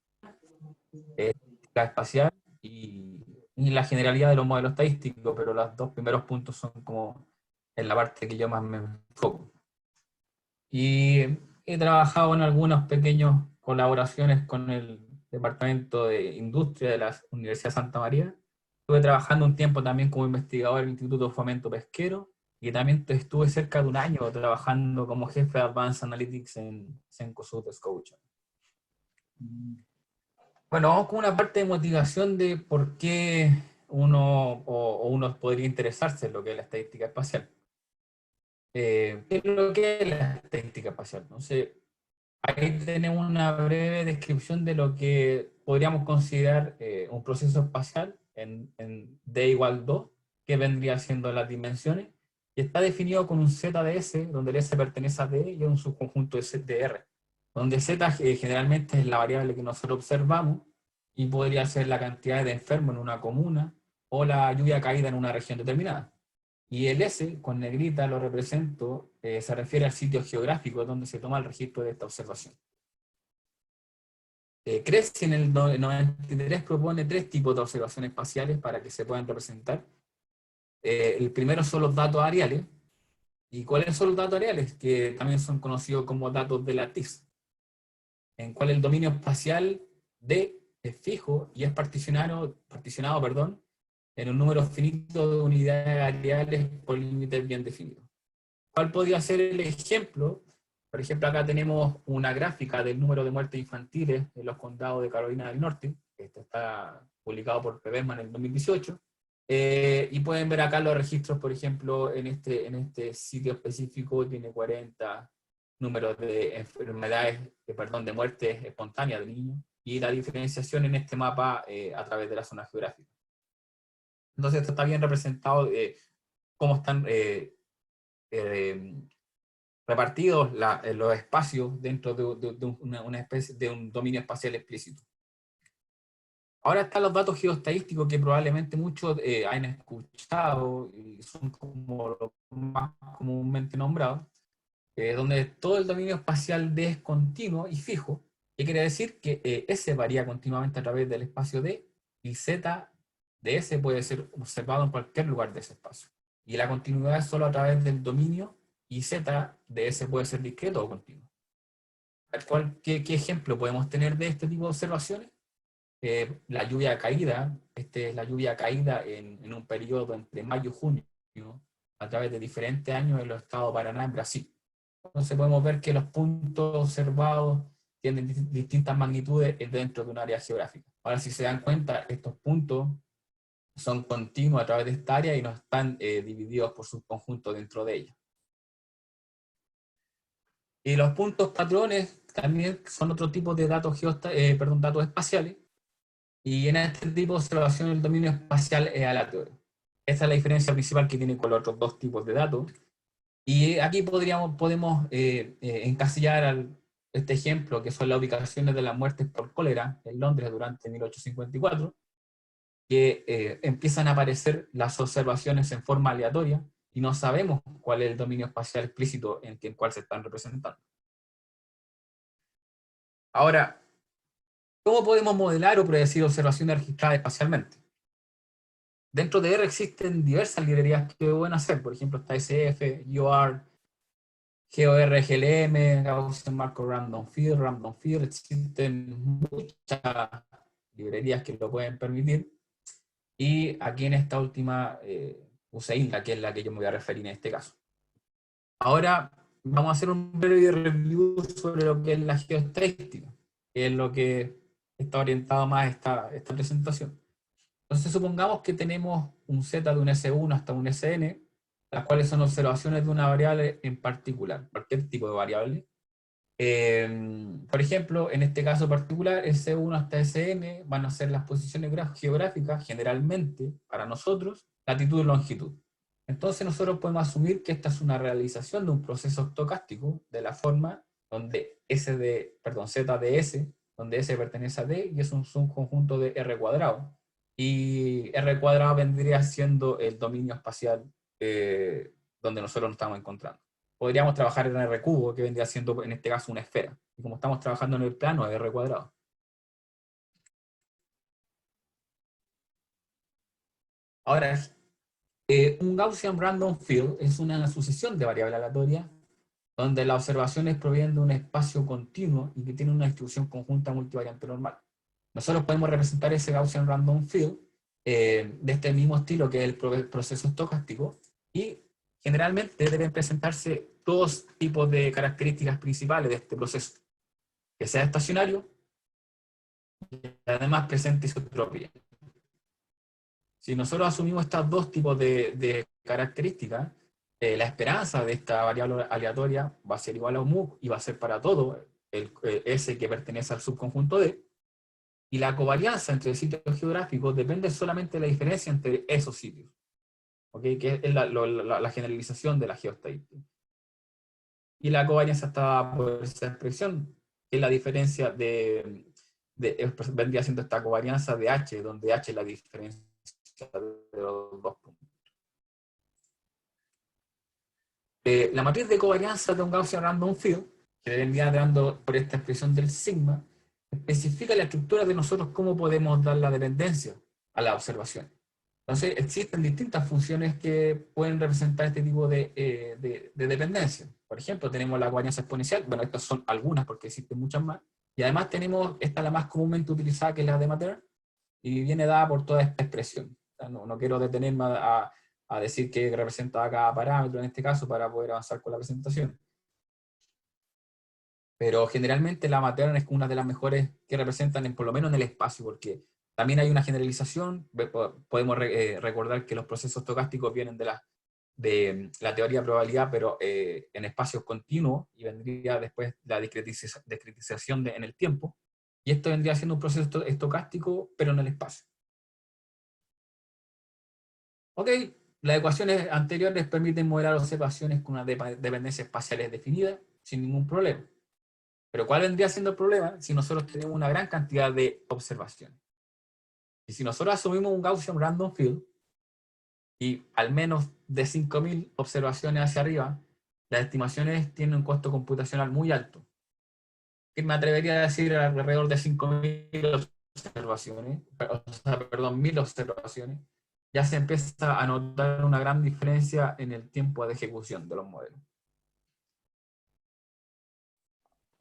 estadística espacial y la generalidad de los modelos estadísticos, pero los dos primeros puntos son como en la parte que yo más me enfoco. Y he trabajado en algunas pequeñas colaboraciones con el Departamento de Industria de la Universidad de Santa María. Estuve trabajando un tiempo también como investigador en el Instituto de Fomento Pesquero y también estuve cerca de un año trabajando como jefe de Advanced Analytics en Cencosud Scotia. Bueno, vamos con una parte de motivación de por qué uno podría interesarse en lo que es la estadística espacial. ¿qué es lo que es la estadística espacial? Entonces, ahí tenemos una breve descripción de lo que podríamos considerar un proceso espacial en D igual 2, que vendría siendo las dimensiones, y está definido con un Z de S, donde el S pertenece a D y es un subconjunto de R, donde Z generalmente es la variable que nosotros observamos, y podría ser la cantidad de enfermos en una comuna, o la lluvia caída en una región determinada. Y el S, con negrita lo represento, se refiere al sitio geográfico donde se toma el registro de esta observación. Creci en el 93 propone 3 tipos de observaciones espaciales para que se puedan representar. El primero son los datos areales. ¿Y cuáles son los datos areales? Que también son conocidos como datos de la TIS, en cual el dominio espacial D es fijo y es particionado, en un número finito de unidades areales por límites bien definidos. ¿Cuál podría ser el ejemplo? Por ejemplo, acá tenemos una gráfica del número de muertes infantiles en los condados de Carolina del Norte. Esto está publicado por PBESMA en el 2018. Y pueden ver acá los registros, por ejemplo, en este sitio específico tiene 40 números de enfermedades, de muertes espontáneas de niños, y la diferenciación en este mapa a través de la zona geográfica. Entonces esto está bien representado, cómo están repartidos los espacios dentro de una especie de un dominio espacial explícito. Ahora están los datos geoestadísticos que probablemente muchos han escuchado y son como los más comúnmente nombrados, donde todo el dominio espacial D es continuo y fijo, que quiere decir que S varía continuamente a través del espacio D, y Z de S puede ser observado en cualquier lugar de ese espacio. Y la continuidad es solo a través del dominio, y Z de S puede ser discreto o continuo. ¿Qué ejemplo podemos tener de este tipo de observaciones? La lluvia caída, es la lluvia caída en un periodo entre mayo y junio, a través de diferentes años en los estados de Paraná, en Brasil. Entonces podemos ver que los puntos observados tienen distintas magnitudes dentro de un área geográfica. Ahora, si se dan cuenta, estos puntos son continuos a través de esta área y no están divididos por subconjuntos dentro de ella. Y los puntos patrones también son otro tipo de datos, datos espaciales, y en este tipo de observación el dominio espacial es aleatorio. Esta es la diferencia principal que tiene con los otros dos tipos de datos. Y aquí podemos encasillar este ejemplo, que son las ubicaciones de las muertes por cólera en Londres durante 1854, que empiezan a aparecer las observaciones en forma aleatoria, y no sabemos cuál es el dominio espacial explícito en el cual se están representando. Ahora, ¿cómo podemos modelar o predecir observaciones registradas espacialmente? Dentro de R existen diversas librerías que pueden hacer. Por ejemplo, está SF, GOR, GOR-GLM, Gaussian Markov Random Field, existen muchas librerías que lo pueden permitir. Y aquí en esta última usé Inga, que es la que yo me voy a referir en este caso. Ahora vamos a hacer un breve review sobre lo que es la geoestadística, que es lo que está orientado más a esta presentación. Entonces supongamos que tenemos un Z de un S1 hasta un Sn, las cuales son observaciones de una variable en particular, cualquier tipo de variable. Por ejemplo, en este caso particular, S1 hasta Sn van a ser las posiciones geográficas, generalmente, para nosotros, latitud y longitud. Entonces nosotros podemos asumir que esta es una realización de un proceso estocástico, de la forma donde Z de S, donde S pertenece a D, y es un subconjunto de R cuadrado. Y R cuadrado vendría siendo el dominio espacial donde nosotros nos estamos encontrando. Podríamos trabajar en R cubo, que vendría siendo en este caso una esfera. Y como estamos trabajando en el plano, es R cuadrado. Ahora, un Gaussian Random Field es una sucesión de variables aleatorias donde las observaciones provienen de un espacio continuo y que tiene una distribución conjunta multivariante normal. Nosotros podemos representar ese Gaussian Random Field de este mismo estilo que es el proceso estocástico, y generalmente deben presentarse dos tipos de características principales de este proceso: que sea estacionario y además presente isotropía. Si nosotros asumimos estos dos tipos de características, la esperanza de esta variable aleatoria va a ser igual a mu y va a ser para todo el S que pertenece al subconjunto D. Y la covarianza entre sitios geográficos depende solamente de la diferencia entre esos sitios. ¿Okay? Que es la generalización de la geoestadística. Y la covarianza está por esa expresión, que es la diferencia vendría siendo esta covarianza de H, donde H es la diferencia de los dos puntos. La matriz de covarianza de un Gaussian Random Field, que vendría dando por esta expresión del sigma, especifica la estructura de nosotros cómo podemos dar la dependencia a la observación. Entonces, existen distintas funciones que pueden representar este tipo de dependencia. Por ejemplo, tenemos la covarianza exponencial, bueno, estas son algunas porque existen muchas más, y además tenemos esta la más comúnmente utilizada, que es la de Matern, y viene dada por toda esta expresión. No quiero detenerme a decir qué representa cada parámetro en este caso para poder avanzar con la presentación. Pero generalmente la Matern es una de las mejores que representan, por lo menos en el espacio, porque también hay una generalización. Podemos recordar que los procesos estocásticos vienen de la teoría de probabilidad, pero en espacios continuos, y vendría después la discretización en el tiempo, y esto vendría siendo un proceso estocástico, pero en el espacio. Ok, las ecuaciones anteriores permiten modelar observaciones con una dependencia espacial definida, sin ningún problema. Pero ¿cuál vendría siendo el problema? Si nosotros tenemos una gran cantidad de observaciones. Y si nosotros asumimos un Gaussian Random Field, y al menos de 5.000 observaciones hacia arriba, las estimaciones tienen un costo computacional muy alto. Que me atrevería a decir alrededor de 5.000 observaciones, perdón, 1.000 observaciones, ya se empieza a notar una gran diferencia en el tiempo de ejecución de los modelos.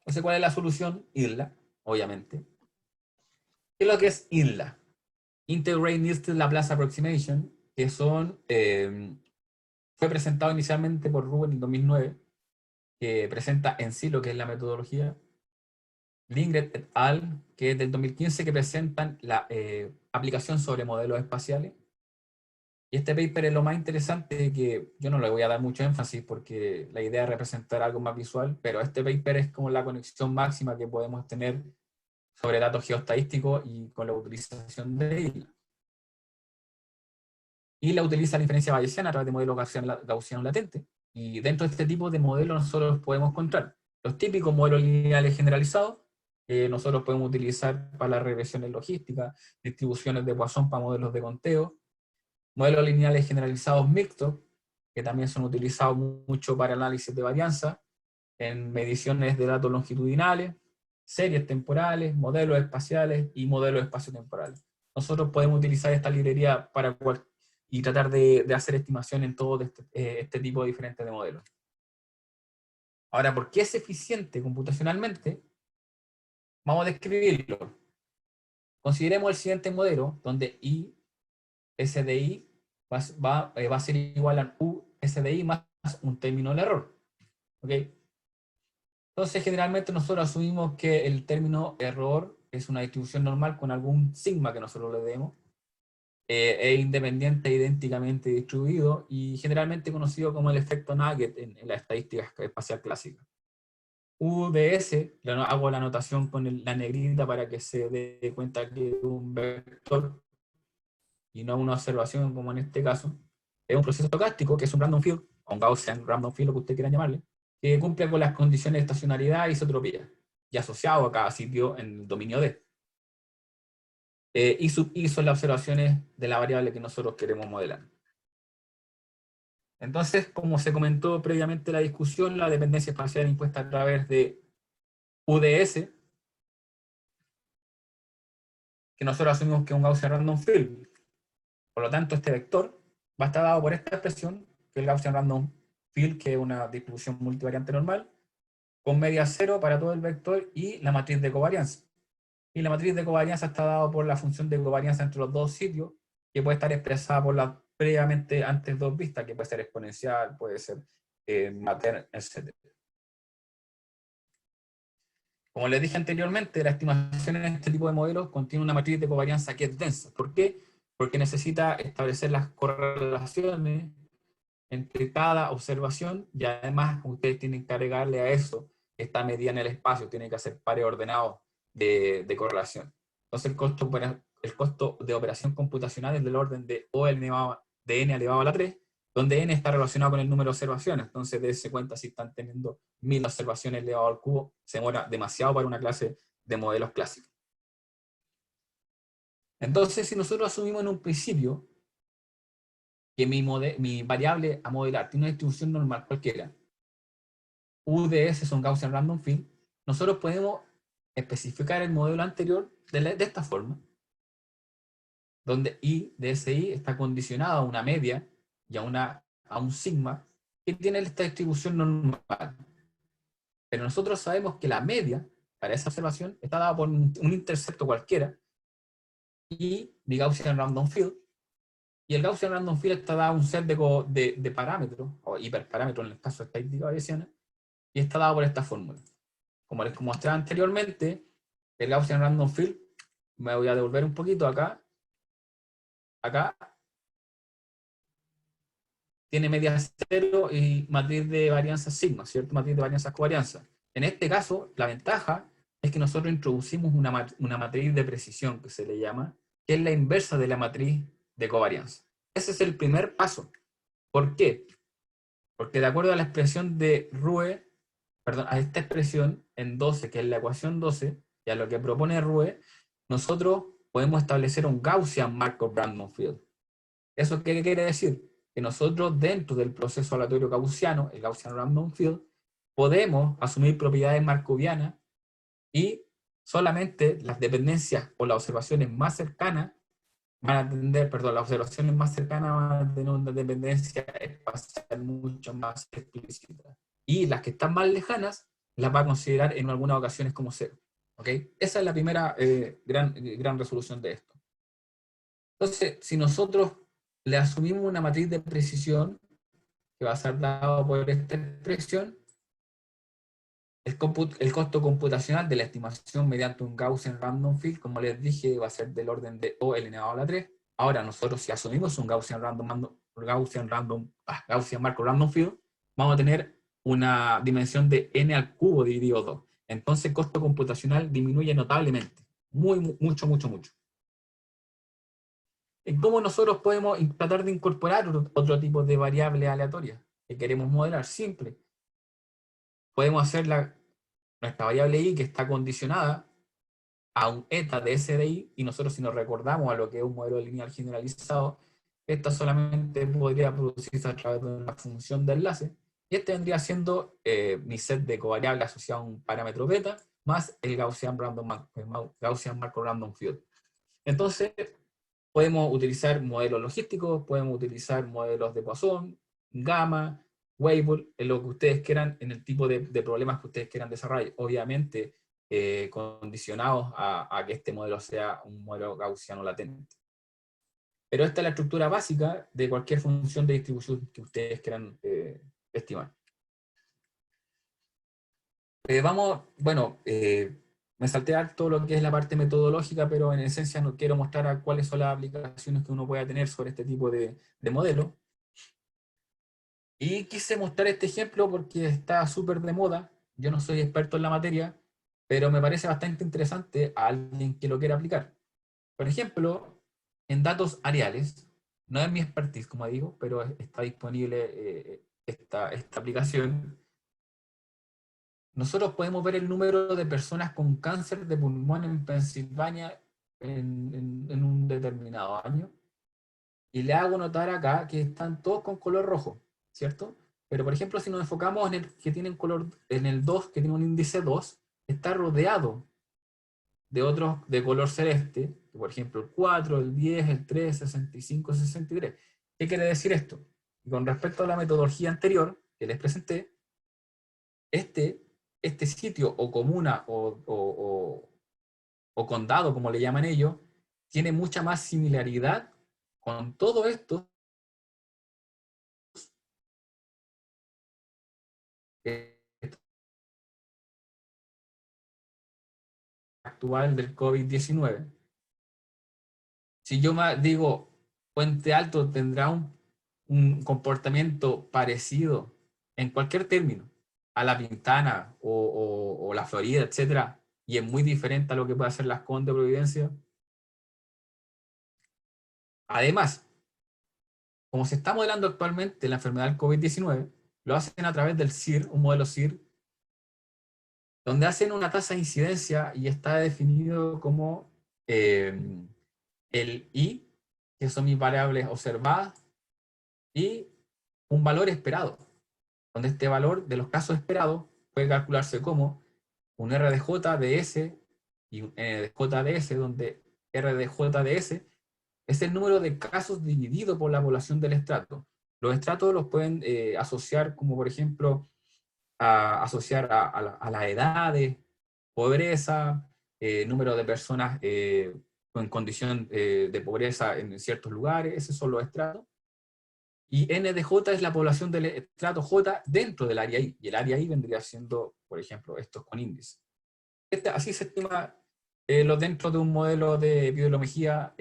Entonces, ¿cuál es la solución? IRLA, obviamente. ¿Qué es lo que es IRLA? Integrated Near Laplace Approximation, que fue presentado inicialmente por Rubin en 2009, que presenta en sí lo que es la metodología. Lindgren et al., que es del 2015, que presentan la aplicación sobre modelos espaciales. Y este paper es lo más interesante, que yo no le voy a dar mucho énfasis porque la idea es representar algo más visual, pero este paper es como la conexión máxima que podemos tener sobre datos geoestadísticos y con la utilización de IRLA. IRLA utiliza la inferencia bayesiana a través de modelos gaussianos latentes, y dentro de este tipo de modelos nosotros podemos encontrar los típicos modelos lineales generalizados, que nosotros podemos utilizar para las regresiones logísticas, distribuciones de Poisson para modelos de conteo, modelos lineales generalizados mixtos, que también son utilizados mucho para análisis de varianza, en mediciones de datos longitudinales, series temporales, modelos espaciales y modelos espaciotemporales. Nosotros podemos utilizar esta librería y tratar de hacer estimación en todo este tipo de diferentes de modelos. Ahora, ¿por qué es eficiente computacionalmente? Vamos a describirlo. Consideremos el siguiente modelo, donde I SDI va a ser igual a U SDI más un término del error. ¿Ok? Entonces, generalmente nosotros asumimos que el término error es una distribución normal con algún sigma que nosotros le demos. Es independiente e idénticamente distribuido, y generalmente conocido como el efecto Nugget en la estadística espacial clásica. UDS, hago la anotación con la negrita para que se dé cuenta que es un vector y no una observación como en este caso. Es un proceso estocástico, que es un random field, o un Gaussian random field, lo que usted quiera llamarle, que cumple con las condiciones de estacionariedad y isotropía, y asociado a cada sitio en el dominio D. Y sub I son las observaciones de la variable que nosotros queremos modelar. Entonces, como se comentó previamente en la discusión, la dependencia espacial impuesta a través de UDS, que nosotros asumimos que es un Gaussian Random Field. Por lo tanto, este vector va a estar dado por esta expresión, que es el Gaussian Random Field, que es una distribución multivariante normal, con media cero para todo el vector, y la matriz de covarianza. Y la matriz de covarianza está dada por la función de covarianza entre los dos sitios, que puede estar expresada por las previamente antes dos vistas, que puede ser exponencial, puede ser Matern, etc. Como les dije anteriormente, la estimación en este tipo de modelos contiene una matriz de covarianza que es densa. ¿Por qué? Porque necesita establecer las correlaciones entre cada observación, y además ustedes tienen que agregarle a eso esta medida en el espacio, tienen que hacer pares ordenados de correlación. Entonces el costo de operación computacional es del orden de de n elevado a la 3, donde n está relacionado con el número de observaciones. Entonces, dése cuenta, si están teniendo 1000 observaciones elevado al cubo, se demora demasiado para una clase de modelos clásicos. Entonces, si nosotros asumimos en un principio que mi variable a modelar tiene una distribución normal cualquiera, UDS son Gaussian Random Field, nosotros podemos especificar el modelo anterior de esta forma, donde I de SI está condicionado a una media y a un sigma que tiene esta distribución normal. Pero nosotros sabemos que la media para esa observación está dada por un intercepto cualquiera, y mi Gaussian Random Field, y el Gaussian Random Field está dado a un set de parámetros, o hiperparámetros en el caso de estadística bayesiana, y está dado por esta fórmula. Como les mostré anteriormente, el Gaussian Random Field, me voy a devolver un poquito acá, tiene media cero y matriz de varianza sigma, ¿cierto? Matriz de varianza covarianza. En este caso, la ventaja es que nosotros introducimos una matriz de precisión, que se le llama, que es la inversa de la matriz de covarianza. Ese es el primer paso. ¿Por qué? Porque de acuerdo a la expresión de Rue, perdón, a esta expresión en 12, que es la ecuación 12, y a lo que propone Rue, nosotros podemos establecer un Gaussian Markov Random Field. ¿Eso qué quiere decir? Que nosotros dentro del proceso aleatorio gaussiano, el Gaussian Random Field, podemos asumir propiedades markovianas y solamente las dependencias o las observaciones más cercanas van a tener, perdón, las observaciones más cercanas van a tener una dependencia espacial mucho más explícita. Y las que están más lejanas las va a considerar en algunas ocasiones como cero. ¿Ok? Esa es la primera gran resolución de esto. Entonces, si nosotros le asumimos una matriz de precisión que va a ser dado por esta expresión, el costo computacional de la estimación mediante un Gaussian Random Field, como les dije, va a ser del orden de O elevado a la 3. Ahora nosotros, si asumimos un Gaussian Markov Random Field, vamos a tener una dimensión de n al cubo dividido 2. Entonces el costo computacional disminuye notablemente. Mucho. ¿Cómo nosotros podemos tratar de incorporar otro tipo de variable aleatoria que queremos modelar? Simple. Podemos hacer nuestra variable i, que está condicionada a un eta de S de i, y nosotros, si nos recordamos a lo que es un modelo lineal generalizado, esta solamente podría producirse a través de una función de enlace, y este vendría siendo mi set de covariables asociado a un parámetro beta, más el Gaussian Markov Random Field. Entonces, podemos utilizar modelos logísticos, podemos utilizar modelos de Poisson, gamma, Weibull, en lo que ustedes quieran, en el tipo de problemas que ustedes quieran desarrollar. Obviamente, condicionados a que este modelo sea un modelo gaussiano latente. Pero esta es la estructura básica de cualquier función de distribución que ustedes quieran estimar. Me salté todo lo que es la parte metodológica, pero en esencia no quiero mostrar cuáles son las aplicaciones que uno pueda tener sobre este tipo de modelo. Y quise mostrar este ejemplo porque está súper de moda. Yo no soy experto en la materia, pero me parece bastante interesante a alguien que lo quiera aplicar. Por ejemplo, en datos areales, no es mi expertise, como digo, pero está disponible esta aplicación. Nosotros podemos ver el número de personas con cáncer de pulmón en Pensilvania en un determinado año. Y le hago notar acá que están todos con color rojo, ¿cierto? Pero, por ejemplo, si nos enfocamos en el que tiene en el 2, que tiene un índice 2, está rodeado de otros de color celeste, por ejemplo, el 4, el 10, el 3, 65, 63. ¿Qué quiere decir esto? Con respecto a la metodología anterior que les presenté, este sitio o comuna o condado, como le llaman ellos, tiene mucha más similaridad con todo esto actual del COVID-19. Si yo digo Puente Alto tendrá un comportamiento parecido en cualquier término a La Pintana o La Florida, etcétera, y es muy diferente a lo que puede hacer Las Condes o Providencia. Además, como se está modelando actualmente la enfermedad del COVID-19, lo hacen a través del CIR, un modelo CIR, donde hacen una tasa de incidencia y está definido como el I, que son mis variables observadas, y un valor esperado, donde este valor de los casos esperados puede calcularse como un RDJ de S y un NDJ de S, donde RDJ de S es el número de casos dividido por la población del estrato. Los estratos los pueden asociar como, por ejemplo, asociar a las edades, pobreza, número de personas en condición de pobreza en ciertos lugares, esos son los estratos. Y NDJ es la población del estrato J dentro del área I, y el área I vendría siendo, por ejemplo, estos con índice. Así se estima dentro de un modelo de epidemiología,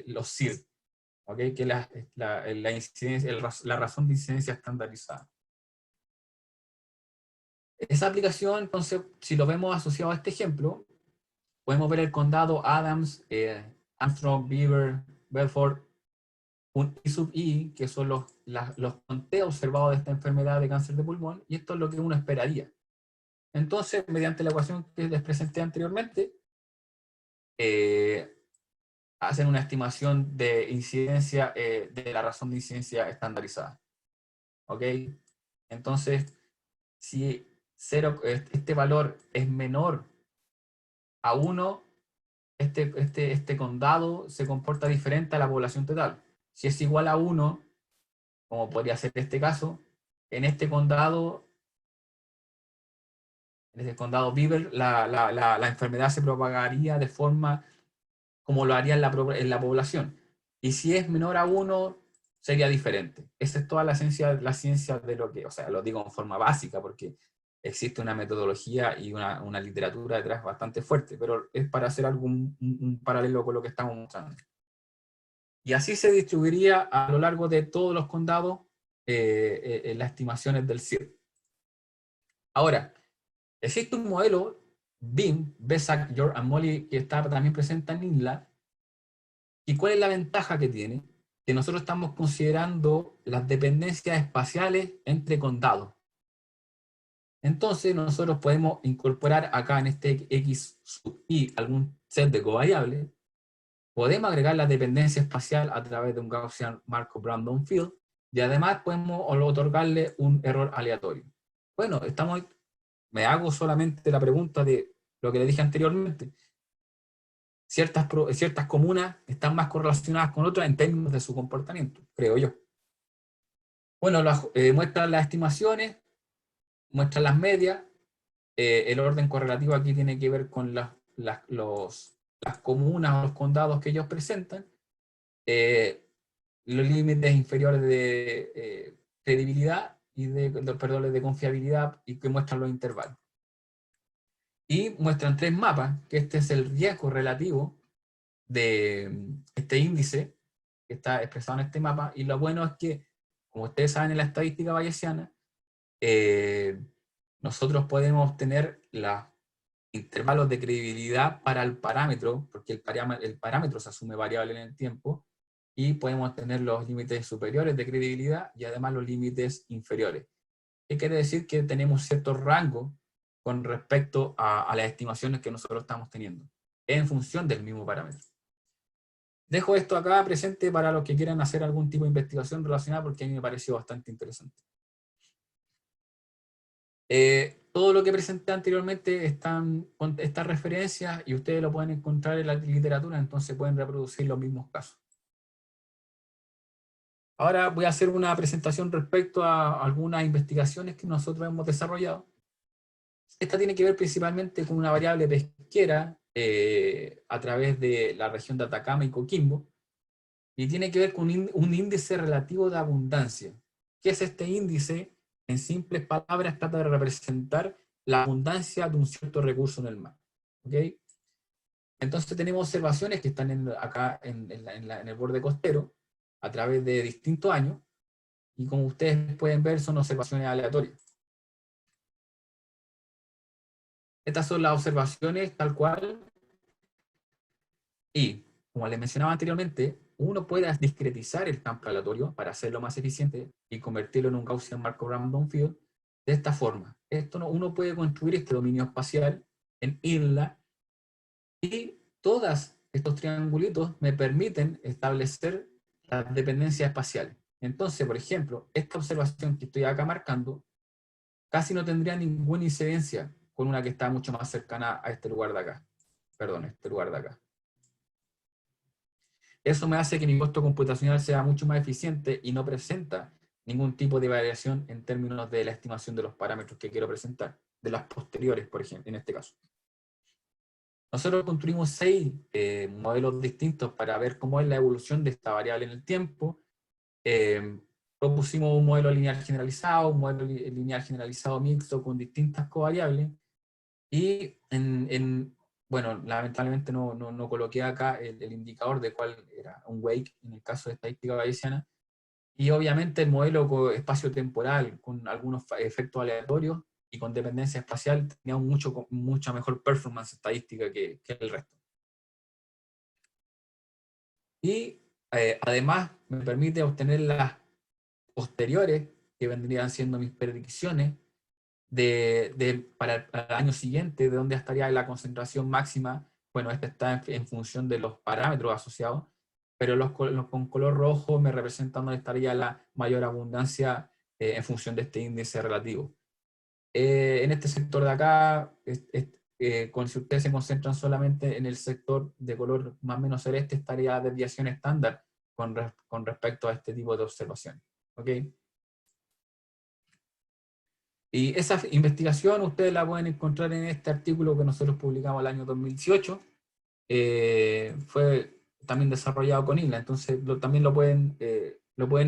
los CIR, ¿okay? Que la incidencia, la razón de incidencia estandarizada. Esa aplicación, entonces, si lo vemos asociado a este ejemplo, podemos ver el condado Adams, Armstrong, Beaver, Bedford, un I sub I, que son los conteos observados de esta enfermedad de cáncer de pulmón, y esto es lo que uno esperaría. Entonces, mediante la ecuación que les presenté anteriormente, hacen una estimación de incidencia, de la razón de incidencia estandarizada. ¿Ok? Entonces, si este valor es menor a 1, este condado se comporta diferente a la población total. Si es igual a 1, como podría ser este caso, en este condado Beaver, la enfermedad se propagaría de forma como lo haría en la población. Y si es menor a 1, sería diferente. Esa es toda la ciencia de lo que, o sea, lo digo en forma básica, porque existe una metodología y una literatura detrás bastante fuerte, pero es para hacer un paralelo con lo que estamos mostrando. Y así se distribuiría a lo largo de todos los condados las estimaciones del CIR. Ahora, existe un modelo BIM, Besak, George and Molly, que está también presente en INLA. ¿Y cuál es la ventaja que tiene? Que nosotros estamos considerando las dependencias espaciales entre condados. Entonces nosotros podemos incorporar acá en este X sub I algún set de covariables. Podemos agregar la dependencia espacial a través de un Gaussian Markov-Random Field, y además podemos otorgarle un error aleatorio. Bueno, me hago solamente la pregunta de lo que le dije anteriormente. Ciertas comunas están más correlacionadas con otras en términos de su comportamiento, creo yo. Bueno, muestran las estimaciones, muestran las medias. El orden correlativo aquí tiene que ver con las comunas o los condados que ellos presentan. Los límites inferiores de credibilidad y de confiabilidad, y que muestran los intervalos. Y muestran 3 mapas, que este es el riesgo relativo de este índice que está expresado en este mapa, y lo bueno es que, como ustedes saben en la estadística bayesiana, nosotros podemos tener los intervalos de credibilidad para el parámetro, porque el parámetro se asume variable en el tiempo, y podemos tener los límites superiores de credibilidad y además los límites inferiores. ¿Qué quiere decir? Que tenemos cierto rango con respecto a las estimaciones que nosotros estamos teniendo, en función del mismo parámetro. Dejo esto acá presente para los que quieran hacer algún tipo de investigación relacionada, porque a mí me pareció bastante interesante. Todo lo que presenté anteriormente están con estas referencias, y ustedes lo pueden encontrar en la literatura, entonces pueden reproducir los mismos casos. Ahora voy a hacer una presentación respecto a algunas investigaciones que nosotros hemos desarrollado. Esta tiene que ver principalmente con una variable pesquera a través de la región de Atacama y Coquimbo, y tiene que ver con un índice relativo de abundancia. ¿Qué es este índice? En simples palabras, trata de representar la abundancia de un cierto recurso en el mar. ¿Okay? Entonces tenemos observaciones que están acá en el borde costero, a través de distintos años, y como ustedes pueden ver son observaciones aleatorias. Estas son las observaciones tal cual, y como les mencionaba anteriormente, uno puede discretizar el campo aleatorio para hacerlo más eficiente y convertirlo en un Gaussian Markov Random Field de esta forma. Uno puede construir este dominio espacial en IRLA y todos estos triangulitos me permiten establecer las dependencias espaciales. Entonces, por ejemplo, esta observación que estoy acá marcando casi no tendría ninguna incidencia con una que está mucho más cercana a este lugar de acá. Perdón, este lugar de acá. Eso me hace que mi costo computacional sea mucho más eficiente y no presenta ningún tipo de variación en términos de la estimación de los parámetros que quiero presentar, de las posteriores, por ejemplo, en este caso. Nosotros construimos 6 modelos distintos para ver cómo es la evolución de esta variable en el tiempo. Propusimos un modelo lineal generalizado, un modelo lineal generalizado mixto con distintas covariables, y bueno, lamentablemente no coloqué acá el indicador de cuál era un wake en el caso de estadística bayesiana, y obviamente el modelo espacio-temporal con algunos efectos aleatorios y con dependencia espacial tenía mucha mejor performance estadística que el resto. Y además me permite obtener las posteriores, que vendrían siendo mis predicciones, para el año siguiente, de dónde estaría la concentración máxima. Bueno, esta está en función de los parámetros asociados, pero los con color rojo me representan dónde estaría la mayor abundancia en función de este índice relativo. En este sector de acá, si ustedes se concentran solamente en el sector de color más o menos celeste, estaría la desviación estándar con respecto a este tipo de observaciones. ¿Ok? Y esa investigación ustedes la pueden encontrar en este artículo que nosotros publicamos el año 2018. Fue también desarrollado con INLA, entonces también lo pueden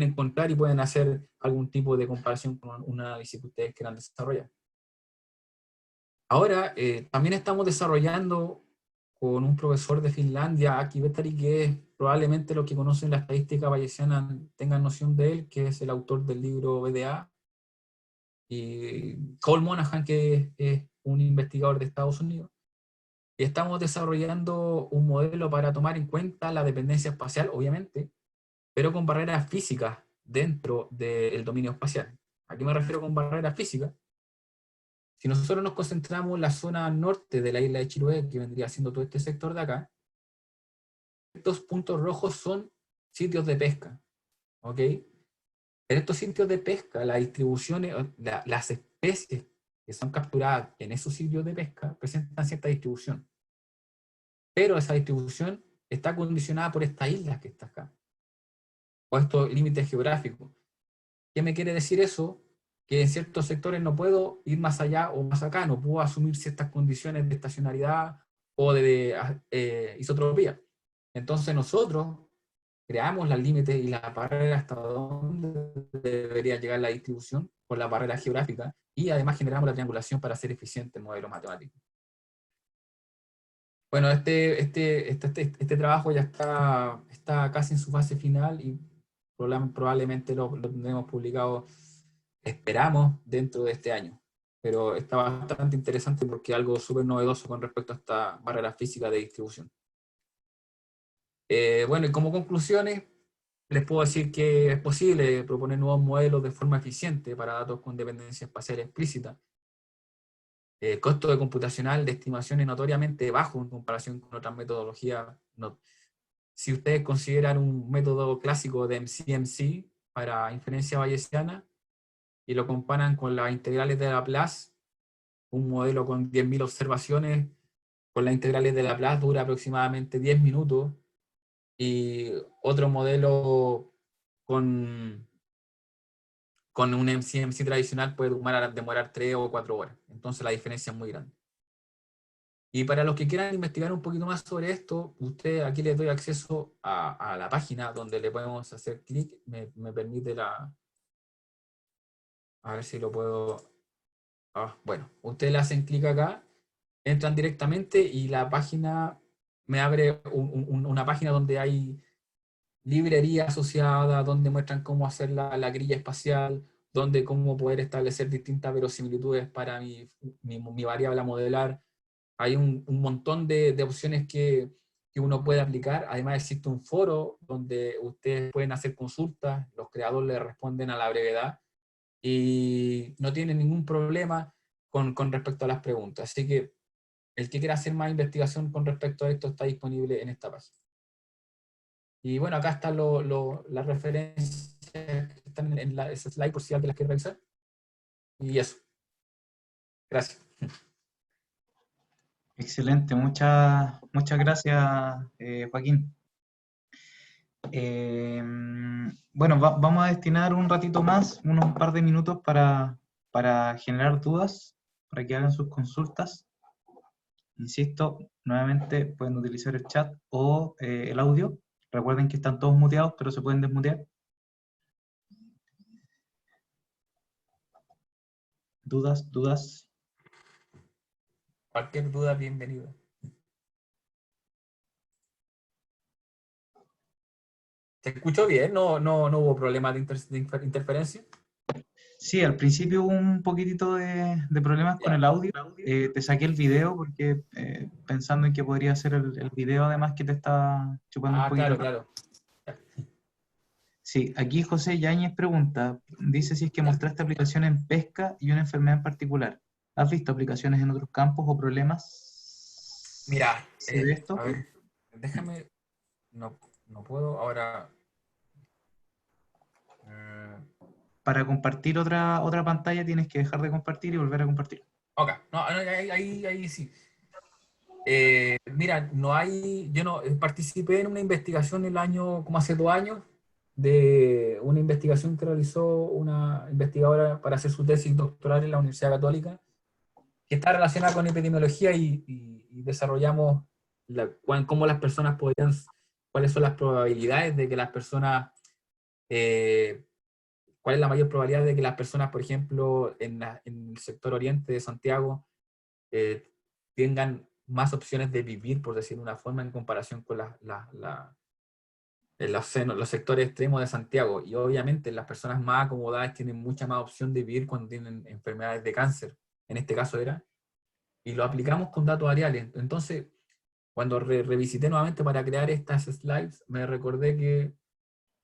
encontrar y pueden hacer algún tipo de comparación con un análisis que ustedes quieran desarrollar. Ahora, también estamos desarrollando con un profesor de Finlandia, Aki Vettari, que es probablemente los que conocen la estadística bayesiana tengan noción de él, que es el autor del libro BDA, y Cole Monahan, que es un investigador de Estados Unidos. Y estamos desarrollando un modelo para tomar en cuenta la dependencia espacial, obviamente, pero con barreras físicas dentro del dominio espacial. ¿A qué me refiero con barreras físicas? Si nosotros nos concentramos en la zona norte de la isla de Chiloé, que vendría siendo todo este sector de acá, estos puntos rojos son sitios de pesca, ¿ok? En estos sitios de pesca, las distribuciones, las especies que son capturadas en esos sitios de pesca presentan cierta distribución. Pero esa distribución está condicionada por estas islas que está acá, o estos límites geográficos. ¿Qué me quiere decir eso? Que en ciertos sectores no puedo ir más allá o más acá, no puedo asumir ciertas condiciones de estacionalidad o de isotropía. Entonces nosotros creamos los límites y la barrera hasta dónde debería llegar la distribución por la barrera geográfica, y además generamos la triangulación para hacer eficiente el modelo matemático. Bueno, este trabajo ya está casi en su fase final y probablemente lo tendremos publicado, esperamos, dentro de este año. Pero está bastante interesante porque es algo súper novedoso con respecto a esta barrera física de distribución. Bueno, y como conclusiones, les puedo decir que es posible proponer nuevos modelos de forma eficiente para datos con dependencia espacial explícita. Costo de computacional de estimaciones notoriamente bajo en comparación con otras metodologías. Si ustedes consideran un método clásico de MCMC para inferencia bayesiana y lo comparan con las integrales de Laplace, un modelo con 10.000 observaciones con las integrales de Laplace dura aproximadamente 10 minutos, y otro modelo con un MCMC tradicional puede demorar 3 o 4 horas. Entonces la diferencia es muy grande. Y para los que quieran investigar un poquito más sobre esto, aquí les doy acceso a la página donde le podemos hacer clic. Me permite a ver si lo puedo... bueno, ustedes le hacen clic acá, entran directamente y la página me abre una página donde hay librería asociada, donde muestran cómo hacer la grilla espacial, donde cómo poder establecer distintas verosimilitudes para mi variable a modelar. Hay un montón de opciones que uno puede aplicar. Además existe un foro donde ustedes pueden hacer consultas, los creadores le responden a la brevedad y no tienen ningún problema con respecto a las preguntas. Así que el que quiera hacer más investigación con respecto a esto está disponible en esta página. Y bueno, acá están las referencias que están en ese slide por si alguien las quiere revisar. Y eso. Gracias. Excelente, muchas gracias, Joaquín. Bueno, vamos a destinar un ratito más, unos par de minutos para generar dudas, para que hagan sus consultas. Insisto, nuevamente pueden utilizar el chat o el audio. Recuerden que están todos muteados, pero se pueden desmutear. ¿Dudas? Cualquier duda, bienvenida. ¿Se escuchó bien? ¿No hubo problemas de interferencia? Sí, al principio hubo un poquitito de problemas con el audio. Te saqué el video porque pensando en que podría ser el video además que te está chupando un poquito. Claro. Sí, aquí José Yáñez pregunta, dice si es que mostraste aplicación en pesca y una enfermedad en particular. ¿Has visto aplicaciones en otros campos o problemas? Mira, ¿De esto? a ver, déjame, no puedo ahora. Para compartir otra pantalla tienes que dejar de compartir y volver a compartir. Ok, no, ahí sí. Mira, yo no participé en una investigación como hace 2 años, de una investigación que realizó una investigadora para hacer su tesis doctoral en la Universidad Católica, que está relacionada con epidemiología y desarrollamos cómo las personas cuáles son las probabilidades de que las personas, cuál es la mayor probabilidad de que las personas, por ejemplo, en el sector oriente de Santiago, tengan más opciones de vivir, por decir una forma, en comparación con los sectores extremos de Santiago. Y obviamente las personas más acomodadas tienen mucha más opción de vivir cuando tienen enfermedades de cáncer, en este caso era, y lo aplicamos con datos variables. Entonces, cuando revisité nuevamente para crear estas slides, me recordé que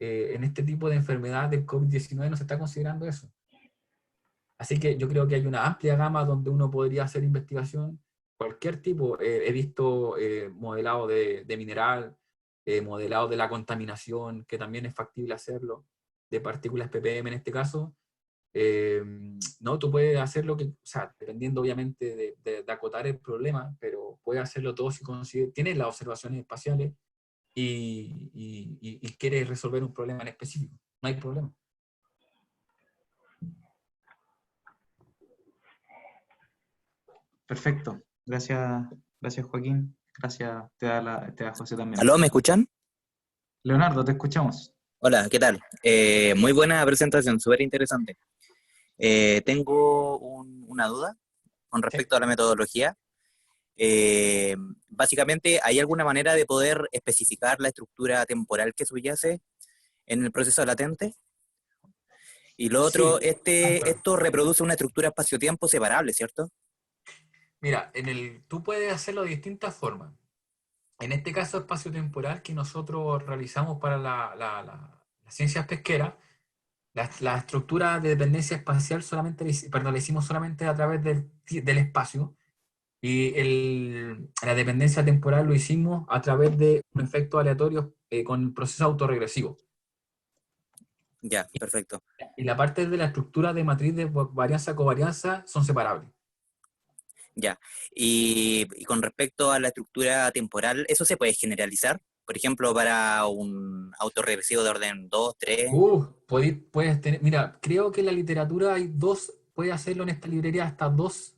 en este tipo de enfermedad del COVID-19 no se está considerando eso. Así que yo creo que hay una amplia gama donde uno podría hacer investigación, cualquier tipo. He visto modelado de mineral, modelado de la contaminación, que también es factible hacerlo, de partículas ppm en este caso. No, tú puedes hacer lo que, o sea, dependiendo obviamente de acotar el problema, pero puedes hacerlo todo si tienes las observaciones espaciales y quieres resolver un problema en específico. No hay problema. Perfecto. Gracias Joaquín. Gracias, te da José también. ¿Aló, me escuchan? Leonardo, te escuchamos. Hola, ¿qué tal? Muy buena presentación, súper interesante. Tengo una duda con respecto a la metodología. Básicamente, ¿hay alguna manera de poder especificar la estructura temporal que subyace en el proceso latente? Y lo otro, Sí. esto reproduce una estructura espacio-tiempo separable, ¿cierto? Mira, tú puedes hacerlo de distintas formas. En este caso espacio-temporal que nosotros realizamos para las ciencias pesqueras, la estructura de dependencia espacial la hicimos solamente a través del espacio, y la dependencia temporal lo hicimos a través de un efecto aleatorio con el proceso autorregresivo. Ya, perfecto. Y la parte de la estructura de matriz de varianza-covarianza son separables. Ya. Y con respecto a la estructura temporal, ¿eso se puede generalizar? Por ejemplo, para un autorregresivo de orden 2, 3. Puedes tener, mira, creo que en la literatura hay puedes hacerlo en esta librería hasta 2.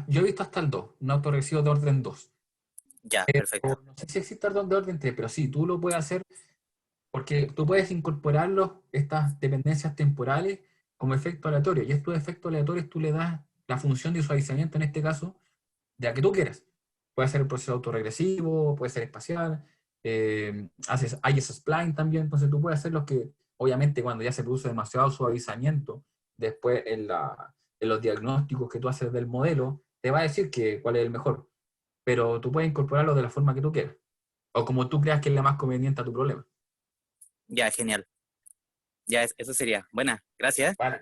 Yo he visto hasta el 2, un autorregresivo de orden 2. Ya, perfecto. No sé si existe el de orden 3, pero sí, tú lo puedes hacer porque tú puedes incorporar estas dependencias temporales como efecto aleatorio. Y estos efectos aleatorios tú le das la función de visualizamiento, en este caso, de la que tú quieras. Puede ser el proceso autorregresivo, puede ser espacial. haces IS-Spline también, entonces tú puedes hacer los que, obviamente cuando ya se produce demasiado suavizamiento, después en los diagnósticos que tú haces del modelo, te va a decir cuál es el mejor, pero tú puedes incorporarlo de la forma que tú quieras, o como tú creas que es la más conveniente a tu problema. Ya, genial. Ya, eso sería. Buena, gracias. Vale.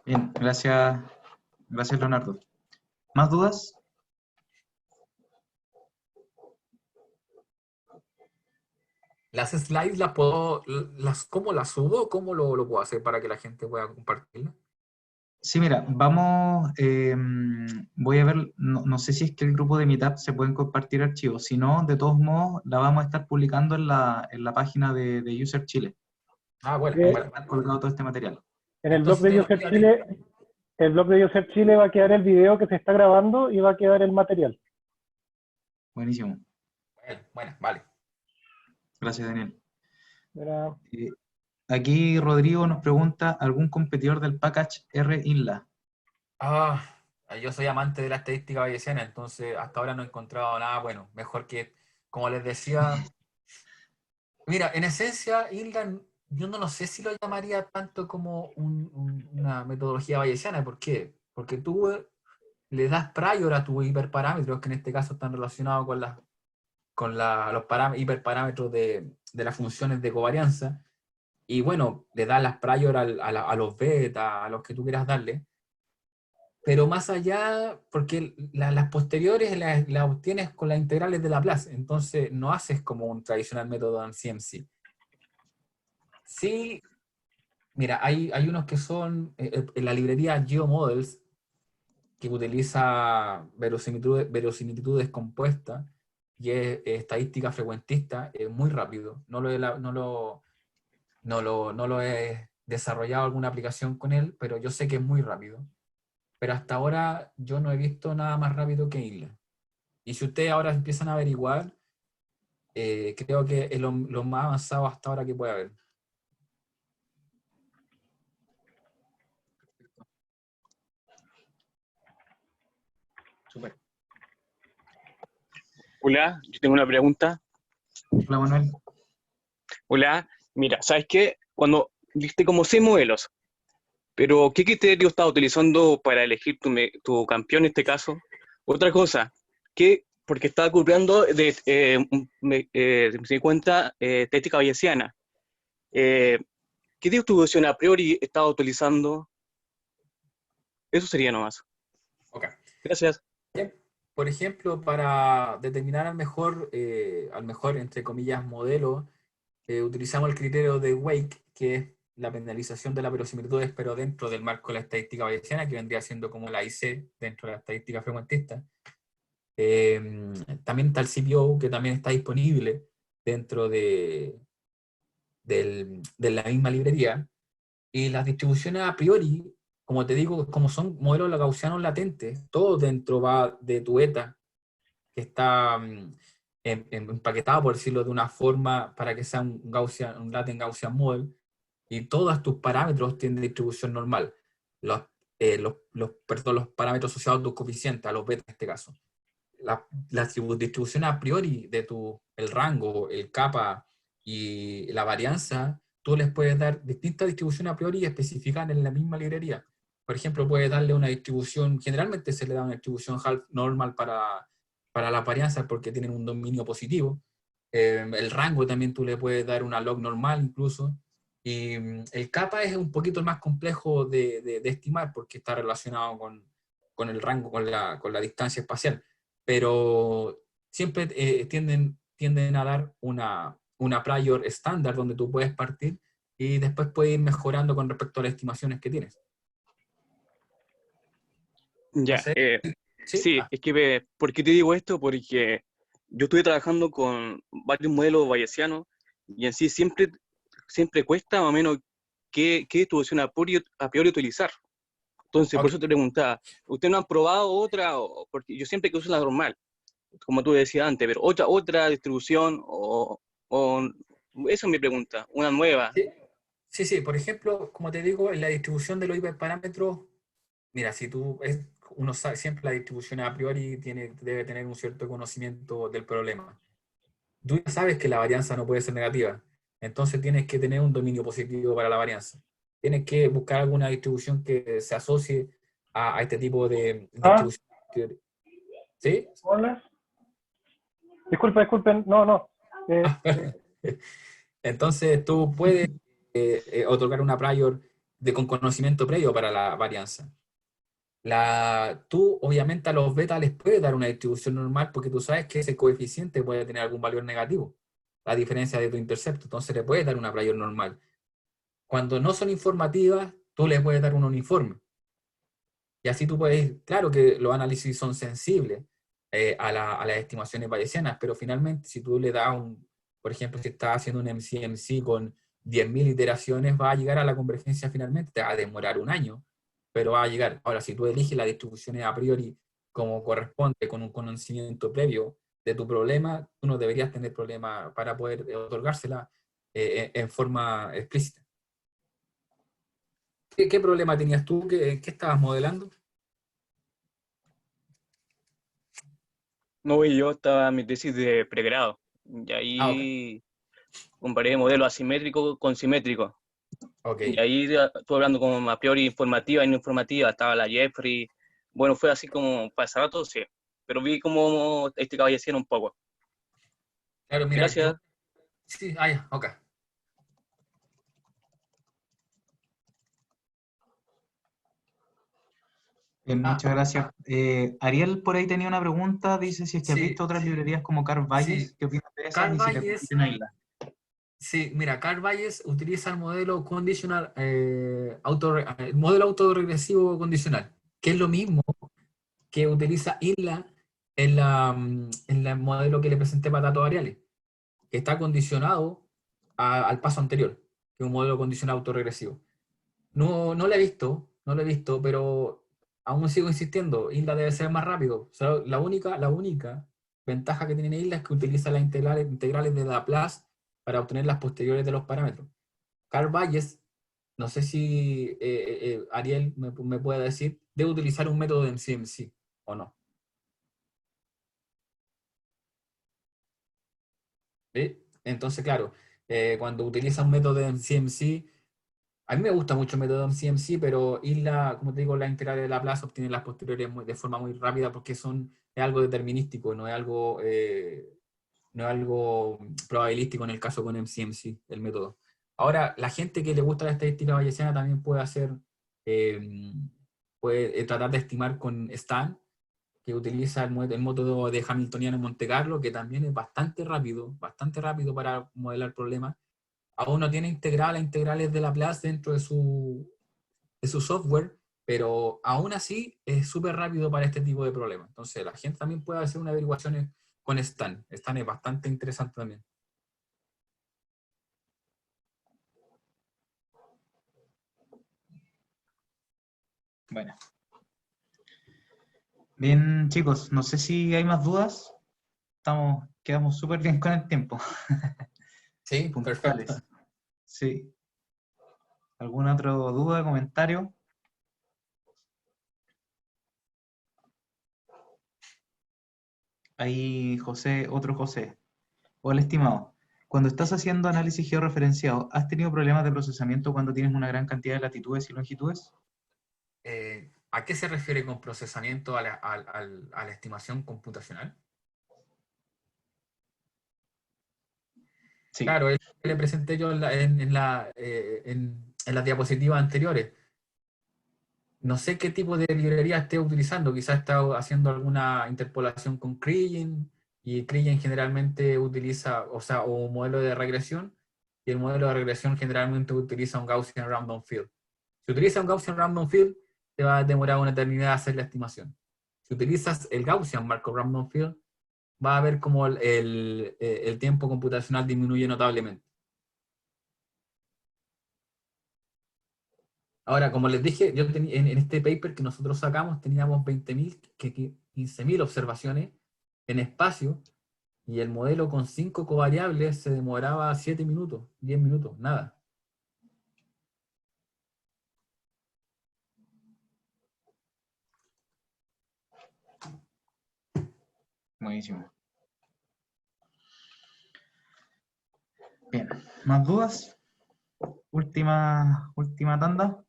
Bien, gracias, Leonardo. ¿Más dudas? Las slides ¿cómo las subo? ¿Cómo lo puedo hacer para que la gente pueda compartirlas? Sí, mira, voy a ver, no sé si es que el grupo de Meetup se pueden compartir archivos, si no, de todos modos, la vamos a estar publicando en la página de User Chile. Bueno. Han colgado todo este material. En el blog de User Chile, va a quedar el video que se está grabando y va a quedar el material. Buenísimo. Bueno, vale. Gracias, Daniel. Era- Aquí Rodrigo nos pregunta, ¿algún competidor del package R-INLA? Yo soy amante de la estadística bayesiana, entonces hasta ahora no he encontrado nada bueno. Mejor que, como les decía, mira, en esencia, INLA, yo no lo sé si lo llamaría tanto como una metodología bayesiana. ¿Por qué? Porque tú le das prior a tus hiperparámetros, que en este caso están relacionados con los hiperparámetros de las funciones de covarianza, y bueno, le das las prior a los beta, a los que tú quieras darle, pero más allá, porque las posteriores las obtienes con las integrales de Laplace, entonces no haces como un tradicional método en CMC. Sí, mira, hay unos que son en la librería GeoModels, que utiliza verosimilitudes compuestas y es estadística frecuentista, es muy rápido. No lo he desarrollado alguna aplicación con él, pero yo sé que es muy rápido. Pero hasta ahora yo no he visto nada más rápido que INLA. Y si ustedes ahora empiezan a averiguar, creo que es lo más avanzado hasta ahora que puede haber. Súper. Hola, yo tengo una pregunta. Hola, Manuel. Hola, mira, ¿sabes qué? Cuando viste como 6 modelos, pero ¿qué criterio estás utilizando para elegir tu campeón en este caso? Otra cosa, porque estaba ocurriendo me di cuenta, estética bayesiana. ¿Qué distribución a priori estaba utilizando? Eso sería nomás. Ok. Gracias. Bien. Por ejemplo, para determinar al mejor, entre comillas, modelo, utilizamos el criterio de Wake, que es la penalización de las verosimilitudes, pero dentro del marco de la estadística bayesiana, que vendría siendo como la IC dentro de la estadística frecuentista. También está el CPO, que también está disponible dentro de la misma librería. Y las distribuciones a priori, como te digo, como son modelos gaussianos latentes, todo dentro va de tu eta, que está empaquetado, por decirlo de una forma, para que sea un latent Gaussian model, y todos tus parámetros tienen distribución normal. Los parámetros asociados a tus coeficientes, a los beta en este caso. La distribución a priori de el rango, el kappa y la varianza, tú les puedes dar distintas distribuciones a priori y especificar en la misma librería. Por ejemplo, puedes darle una distribución, generalmente se le da una distribución half normal para las varianzas porque tienen un dominio positivo. El rango también tú le puedes dar una log normal incluso. Y el kappa es un poquito más complejo de estimar porque está relacionado con el rango, con la distancia espacial. Pero siempre tienden a dar una prior estándar donde tú puedes partir y después puedes ir mejorando con respecto a las estimaciones que tienes. Ya, ¿Sí? sí, es que, ¿por qué te digo esto? Porque yo estuve trabajando con varios modelos bayesianos y en sí siempre cuesta más o menos qué distribución a priori utilizar. Entonces, por eso te preguntaba, ¿usted no han probado otra? Porque yo siempre que uso la normal, como tú decías antes, pero otra distribución esa es mi pregunta, una nueva. Sí, por ejemplo, como te digo, en la distribución de los hiperparámetros, mira, si tú uno sabe, siempre la distribución a priori debe tener un cierto conocimiento del problema. Tú ya sabes que la varianza no puede ser negativa, entonces tienes que tener un dominio positivo para la varianza. Tienes que buscar alguna distribución que se asocie a este tipo de distribución. ¿Sí? Hola. Disculpen, no. Entonces tú puedes otorgar una prior con conocimiento previo para la varianza. Tú obviamente a los beta les puedes dar una distribución normal porque tú sabes que ese coeficiente puede tener algún valor negativo, la diferencia de tu intercepto, entonces le puedes dar una prior normal. Cuando no son informativas, tú les puedes dar un uniforme. Y así tú puedes, claro que los análisis son sensibles a las estimaciones bayesianas, pero finalmente si tú le das por ejemplo, si estás haciendo un MCMC con 10.000 iteraciones, va a llegar a la convergencia finalmente, te va a demorar un año, pero va a llegar. Ahora, si tú eliges las distribuciones a priori como corresponde, con un conocimiento previo de tu problema, tú no deberías tener problema para poder otorgársela en forma explícita. ¿Qué problema tenías tú? ¿Qué estabas modelando? No, y yo estaba en mi tesis de pregrado, y ahí comparé modelo asimétrico con simétrico. Okay. Y ahí estuve hablando como a priori informativa y no informativa, estaba la Jeffrey. Bueno, fue así como para ese rato, sí. Pero vi como este caballero un poco. Claro, mira, Gracias. Sí, ok. Muchas gracias. Ariel por ahí tenía una pregunta, dice si es que has visto otras librerías como Carvalles, ¿qué opinas de esas? Y si te compiten a Isla. Sí, mira, Carvalles utiliza el modelo conditional, el modelo autoregresivo condicional, que es lo mismo que utiliza Isla en el modelo que le presenté para datos variables, que está condicionado al paso anterior, que es un modelo condicional autorregresivo. No lo he visto, pero aún sigo insistiendo, Isla debe ser más rápido. O sea, la única ventaja que tiene Isla es que utiliza las integrales de Laplace para obtener las posteriores de los parámetros. Carvalles, no sé si Ariel me puede decir, debe utilizar un método de MCMC o no. ¿Sí? Entonces, claro, cuando utiliza un método de MCMC, a mí me gusta mucho el método MCMC, pero como te digo, la integral de Laplace obtiene las posteriores de forma muy rápida porque es algo determinístico, no es algo probabilístico en el caso con MCMC, el método. Ahora, la gente que le gusta la estadística bayesiana también puede tratar de estimar con Stan, que utiliza el método de Hamiltoniano en Monte Carlo, que también es bastante rápido para modelar problemas. Aún no tiene integrales de Laplace dentro de su software, pero aún así es súper rápido para este tipo de problemas. Entonces, la gente también puede hacer una averiguación con Stan. Stan es bastante interesante también. Bueno. Bien, chicos, no sé si hay más dudas. Quedamos súper bien con el tiempo. Sí, perfecto. Sí. ¿Alguna otra duda, comentario? Ahí, otro José. Hola, estimado. Cuando estás haciendo análisis georreferenciado, ¿has tenido problemas de procesamiento cuando tienes una gran cantidad de latitudes y longitudes? ¿A qué se refiere con procesamiento a la estimación computacional? Sí. Claro, es lo que le presenté yo en las diapositivas anteriores. No sé qué tipo de librería esté utilizando, quizás está haciendo alguna interpolación con Kriging, y Kriging generalmente utiliza, o un modelo de regresión, y el modelo de regresión generalmente utiliza un Gaussian Random Field. Si utilizas un Gaussian Random Field, te va a demorar una eternidad hacer la estimación. Si utilizas el Gaussian Markov Random Field, va a ver como el tiempo computacional disminuye notablemente. Ahora, como les dije, yo en este paper que nosotros sacamos teníamos 15.000 observaciones en espacio, y el modelo con 5 covariables se demoraba 7 minutos, 10 minutos, nada. Buenísimo. Bien, ¿más dudas? Última tanda.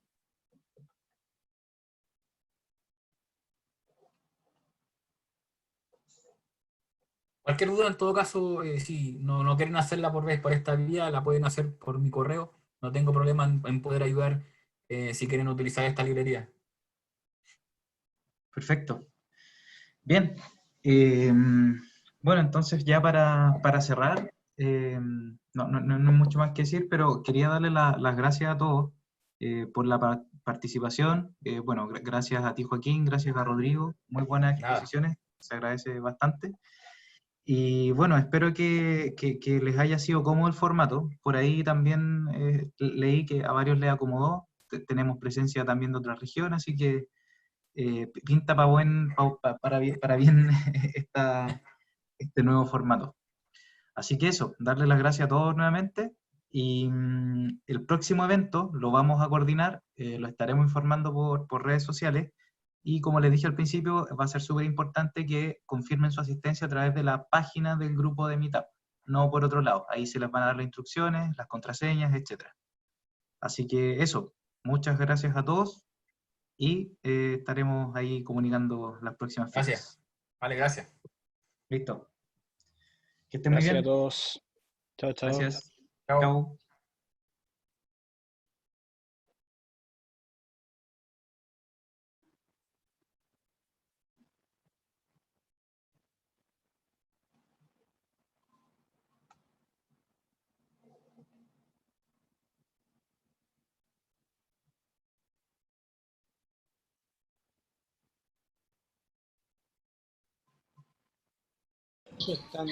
Cualquier duda, en todo caso, si no quieren hacerla por esta vía, la pueden hacer por mi correo. No tengo problema en poder ayudar si quieren utilizar esta librería. Perfecto. Bien. Bueno, entonces ya para cerrar, no hay mucho más que decir, pero quería darle las gracias a todos por la participación. Bueno, gracias a ti, Joaquín, gracias a Rodrigo. Muy buenas Nada. exposiciones, se agradece bastante. Y bueno, espero que les haya sido cómodo el formato. Por ahí también leí que a varios les acomodó. Tenemos presencia también de otras regiones, así que pinta para bien este nuevo formato. Así que eso, darle las gracias a todos nuevamente. Y el próximo evento lo vamos a coordinar, lo estaremos informando por redes sociales. Y como les dije al principio, va a ser súper importante que confirmen su asistencia a través de la página del grupo de Meetup, no por otro lado. Ahí se les van a dar las instrucciones, las contraseñas, etc. Así que eso, muchas gracias a todos y estaremos ahí comunicando las próximas fechas. Gracias. Vale, gracias. Listo. Que estén muy Gracias bien. a todos. Chao, chao. Gracias. Chao. Chao. Están...